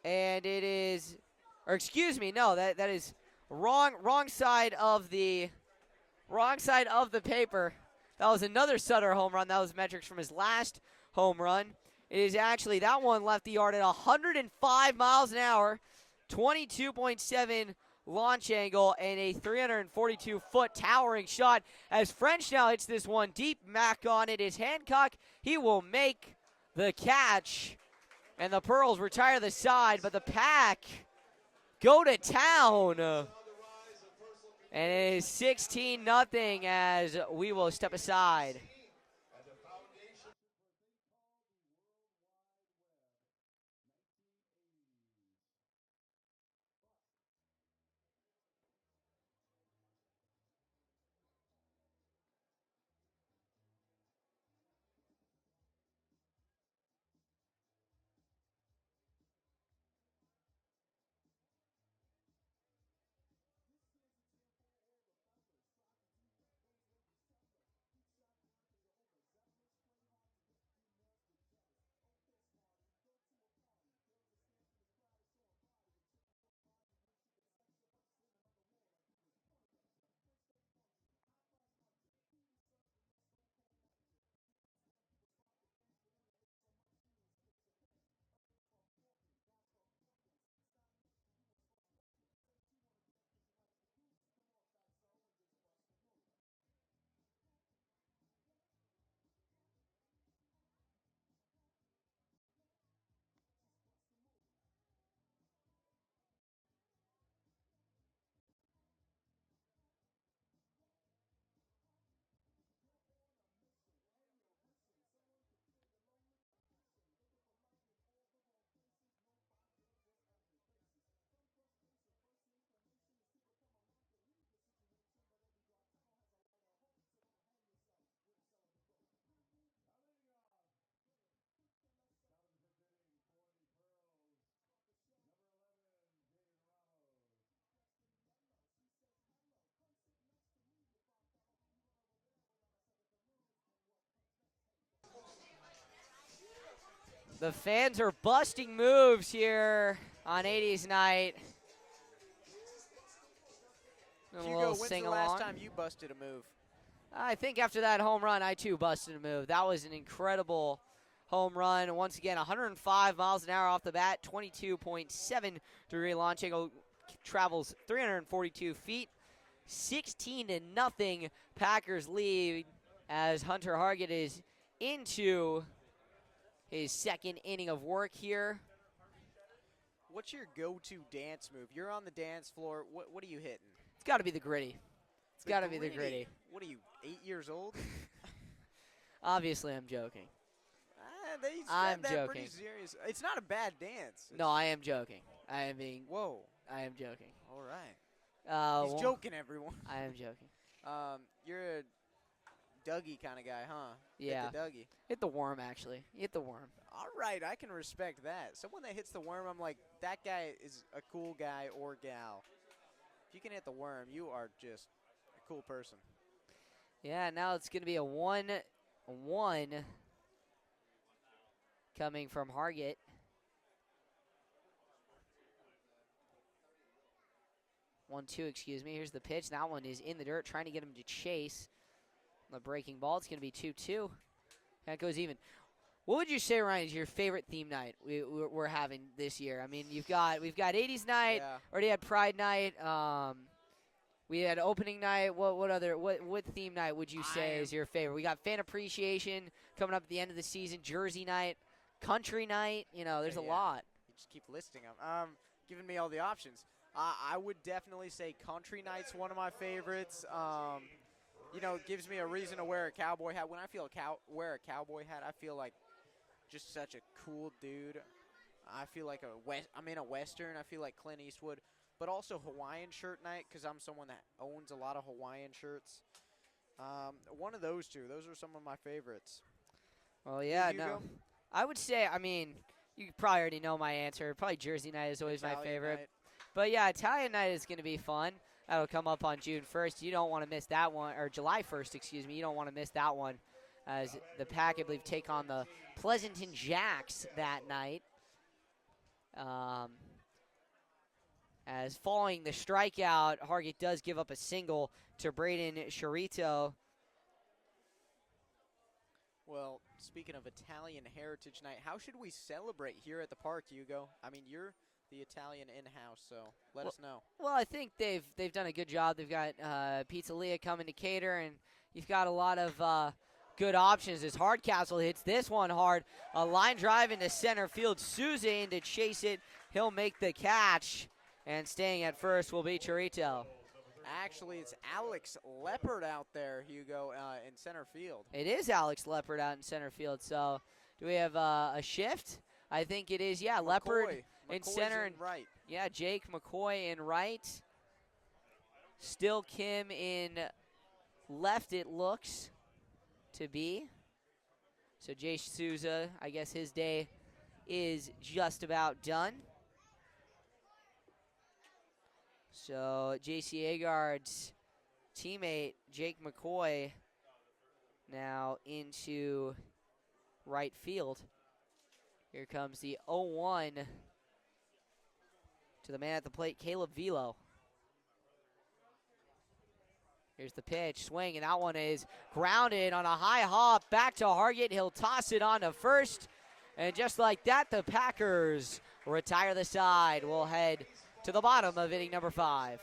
And it is, or excuse me, no, that is wrong side of the paper. That was another Sutter home run. That was metrics from his last home run. It is actually, that one left the yard at 105 miles an hour. 22.7 launch angle and a 342-foot towering shot as French now hits this one deep. Back on it is Hancock. He will make the catch, and the Pearls retire the side, but the Pack go to town. And it is 16-0 as we will step aside. The fans are busting moves here on 80s night. A Hugo, little when's sing the last along. time you busted a move? I think after that home run, I too busted a move. That was an incredible home run. Once again, 105 miles an hour off the bat, 22.7 degree launch angle, travels 342 feet. 16-0 Packers lead as Hunter Hargett is into his second inning of work here. What's your go-to dance move? You're on the dance floor. What are you hitting? It's got to be the gritty. It's got to be the gritty. gritty. What are you, 8 years old? Obviously, I'm joking. They I'm said that joking. pretty serious. It's not a bad dance. No, I am joking. I am being. Whoa. I am joking. All right. He's He's joking, everyone. I am joking. You're a Dougie kind of guy, huh? Yeah. Hit the Dougie. Hit the worm, actually. Hit the worm. All right, I can respect that. Someone that hits the worm, I'm like, that guy is a cool guy or gal. If you can hit the worm, you are just a cool person. Yeah, now it's going to be a 1-1 coming from Hargett. 1-2, excuse me. Here's the pitch. That one is in the dirt, trying to get him to chase. The breaking ball, it's going to be 2-2. That goes even. What would you say, Ryan, is your favorite theme night we're having this year? I mean, we've got 80s night. Yeah. Already had Pride night. We had opening night. What theme night would you say is your favorite? We got fan appreciation coming up at the end of the season. Jersey night, country night. You know, there's a lot. You just keep listing them. Giving me all the options. I would definitely say country night's one of my favorites. You know, it gives me a reason to wear a cowboy hat. When I wear a cowboy hat, I feel like just such a cool dude. I feel like I'm in a Western. I feel like Clint Eastwood. But also Hawaiian shirt night because I'm someone that owns a lot of Hawaiian shirts. One of those two. Those are some of my favorites. Well, yeah, Hugo? no. I would say, I mean, you probably already know my answer. Probably Jersey night is always Italian my favorite. night. But, yeah, Italian night is going to be fun. That'll come up on June 1st. You don't want to miss that one, or July 1st, excuse me. You don't want to miss that one as the Pack, I believe, take on the Pleasanton Jacks that night. As following the strikeout, Hargett does give up a single to Braden Charito. Well, speaking of Italian Heritage Night, how should we celebrate here at the park, Hugo? I mean, you're the Italian in-house, so let us know. Well, I think they've done a good job. They've got Pizzeria coming to cater, and you've got a lot of good options as Hardcastle hits this one hard. A line drive into center field. Souza in to chase it. He'll make the catch, and staying at first will be Chorito. Actually, it's Alex Leopard out there, Hugo, in center field. It is Alex Leopard out in center field. So do we have a shift? I think it is, yeah, Leopard in center. In right. Yeah, Jake McCoy in right. Still Kim in left, it looks to be. So Jay Souza, I guess his day is just about done. So J.C. Agard's teammate, Jake McCoy, now into right field. Here comes the 0-1 to the man at the plate, Caleb Velo. Here's the pitch, swing, and that one is grounded on a high hop. Back to Hargett, he'll toss it on to first. And just like that, the Packers retire the side. We'll head to the bottom of inning number 5.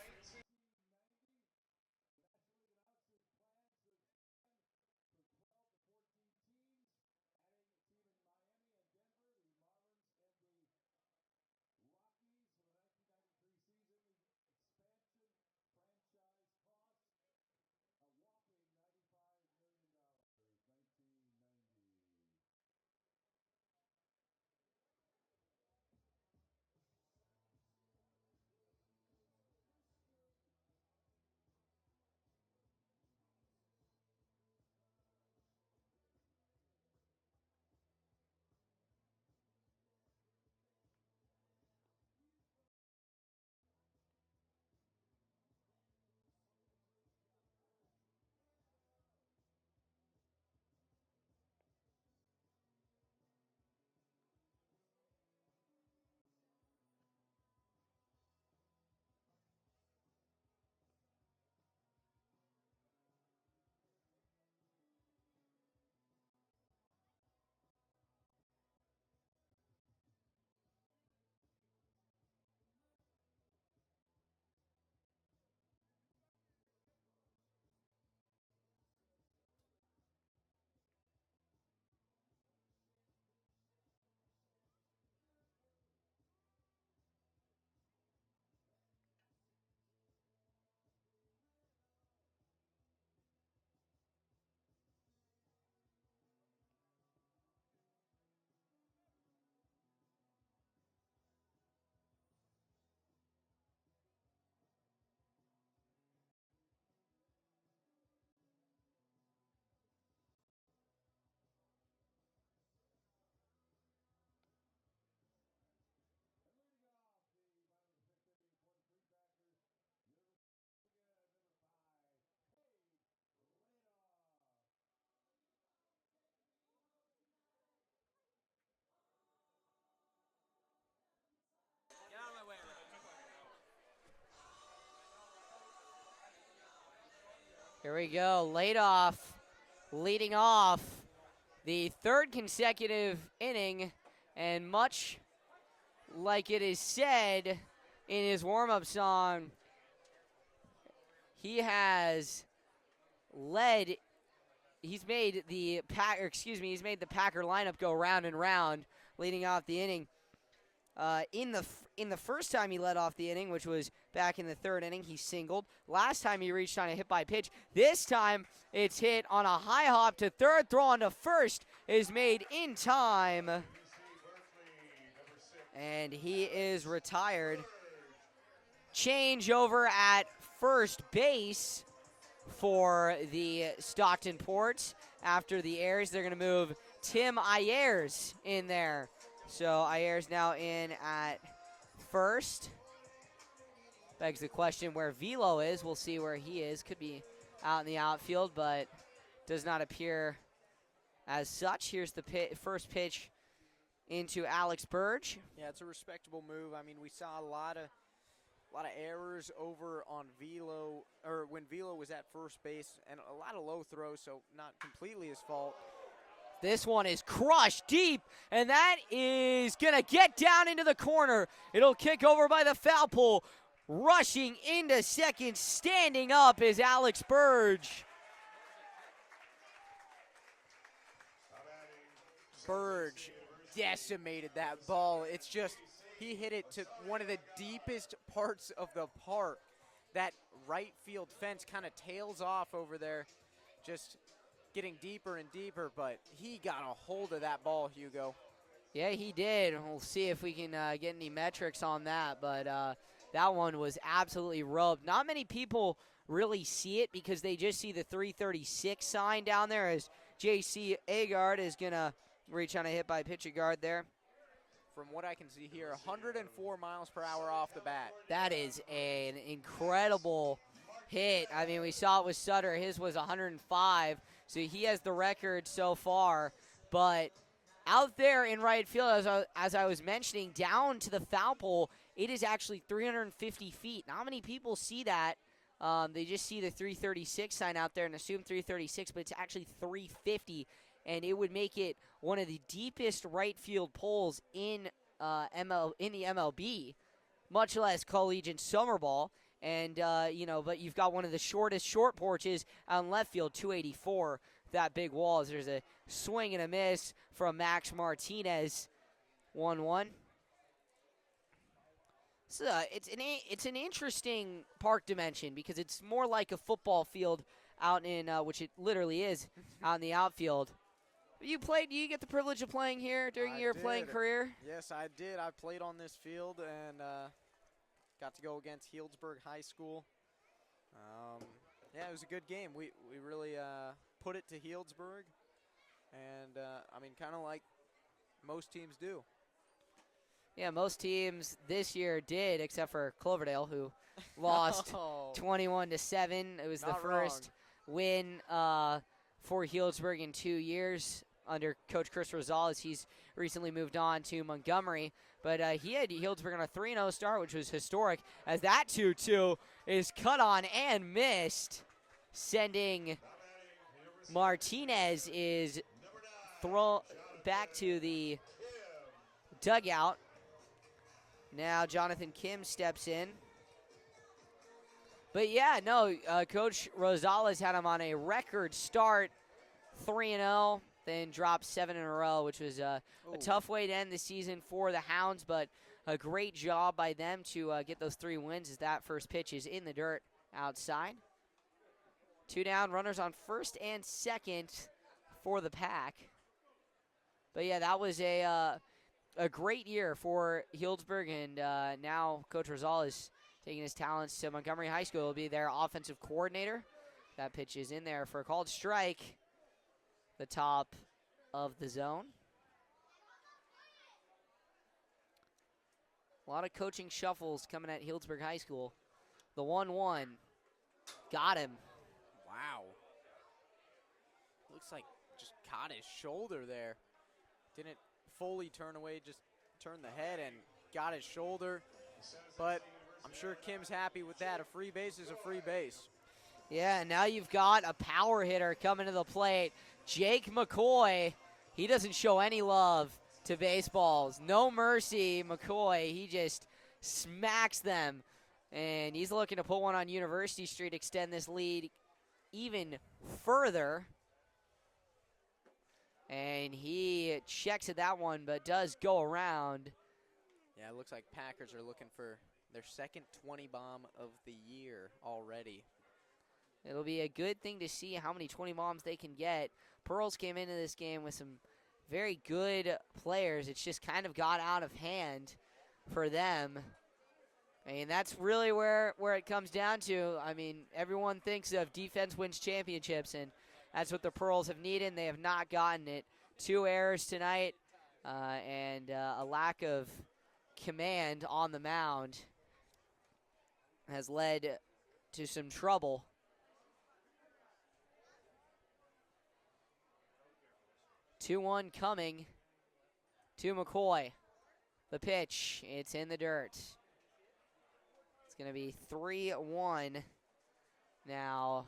Here we go, leading off the third consecutive inning, and much like it is said in his warm-up song, he has led. He's made the Packer lineup go round and round, leading off the inning. In the first time he led off the inning, which was back in the third inning, he singled. Last time he reached on a hit by pitch. This time it's hit on a high hop to third. Throw on to first is made in time. And he is retired. Change over at first base for the Stockton Ports. After the Airs, they're going to move Tim Ayers in there. So Ayers now in at first. Begs the question where Velo is. We'll see where he is. Could be out in the outfield, but does not appear as such. Here's the first pitch into Alex Burge. Yeah, it's a respectable move. I mean, we saw a lot of errors over on Velo, or when Velo was at first base, and a lot of low throws, so not completely his fault. This one is crushed deep, and that is going to get down into the corner. It'll kick over by the foul pole. Rushing into second, standing up is Alex Burge. Burge decimated that ball. It's just, he hit it to one of the deepest parts of the park. That right field fence kind of tails off over there, just getting deeper and deeper, but he got a hold of that ball, Hugo. Yeah, he did. We'll see if we can get any metrics on that, but that one was absolutely rubbed. Not many people really see it because they just see the 336 sign down there as J.C. Agard is going to reach on a hit by pitcher guard there. From what I can see here, 104 miles per hour off the bat. That is an incredible hit. I mean, we saw it with Sutter. His was 105, so he has the record so far. But out there in right field, as I was mentioning, down to the foul pole, it is actually 350 feet. Not many people see that. They just see the 336 sign out there and assume 336, but it's actually 350. And it would make it one of the deepest right field poles in the MLB, much less collegiate summer ball. And, but you've got one of the shortest short porches out in left field, 284, that big wall. As there's a swing and a miss from Max Martinez, 1-1. So it's an interesting park dimension because it's more like a football field out in, which it literally is, out in the outfield. You get the privilege of playing here during your playing career? Yes, I did. I played on this field and got to go against Healdsburg High School. Yeah, it was a good game. We really put it to Healdsburg, and kind of like most teams do. Yeah, most teams this year did, except for Cloverdale, who lost 21-7. It was the first win for Healdsburg in 2 years under Coach Chris Rosales. He's recently moved on to Montgomery, but he had Healdsburg on a 3-0 start, which was historic, as that 2-2 is cut on and missed, sending Martinez is thrown back to the dugout. Now Jonathan Kim steps in. But yeah, no, Coach Rosales had him on a record start, 3-0, then dropped 7 in a row, which was a tough way to end the season for the Hounds, but a great job by them to get those 3 wins as that first pitch is in the dirt outside. 2 down, runners on first and second for the Pack. But yeah, that was a great year for Healdsburg, and now Coach Rosales taking his talents to Montgomery High School. Will be their offensive coordinator. That pitch is in there for a called strike, the top of the zone. A lot of coaching shuffles coming at Healdsburg High School. The 1-1 got him. Wow. Looks like just caught his shoulder there. Didn't fully turn away, just turned the head and got his shoulder. But I'm sure Kim's happy with that. A free base is a free base. Yeah, and now you've got a power hitter coming to the plate. Jake McCoy, he doesn't show any love to baseballs. No mercy, McCoy. He just smacks them. And he's looking to put one on University Street, extend this lead even further. And he checks at that one, but does go around. Yeah, it looks like Packers are looking for their second 20 bomb of the year already. It'll be a good thing to see how many 20 bombs they can get. Pearls came into this game with some very good players. It's just kind of got out of hand for them. I mean, that's really where it comes down to. I mean, everyone thinks of defense wins championships, and that's what the Pearls have needed, and they have not gotten it. 2 errors tonight and a lack of command on the mound has led to some trouble. Two-one coming to McCoy. The pitch, it's in the dirt. It's going to be 3-1 now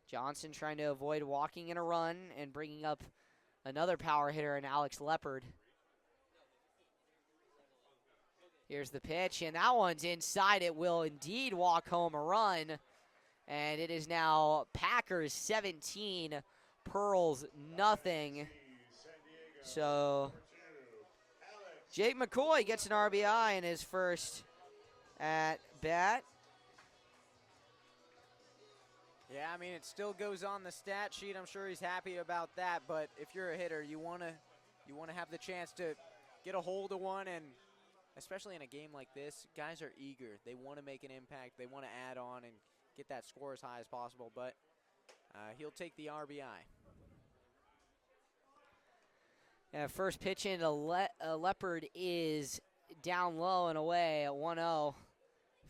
Johnson trying to avoid walking in a run and bringing up another power hitter in Alex Leopard. Here's the pitch, and that one's inside. It will indeed walk home a run. And it is now Packers 17, Pearls nothing. So Jake McCoy gets an RBI in his first at bat. Yeah, I mean, it still goes on the stat sheet. I'm sure he's happy about that. But if you're a hitter, you want to have the chance to get a hold of one, and especially in a game like this, guys are eager. They want to make an impact. They want to add on and get that score as high as possible, but he'll take the RBI. First pitch into Leopard is down low and away at 1-0.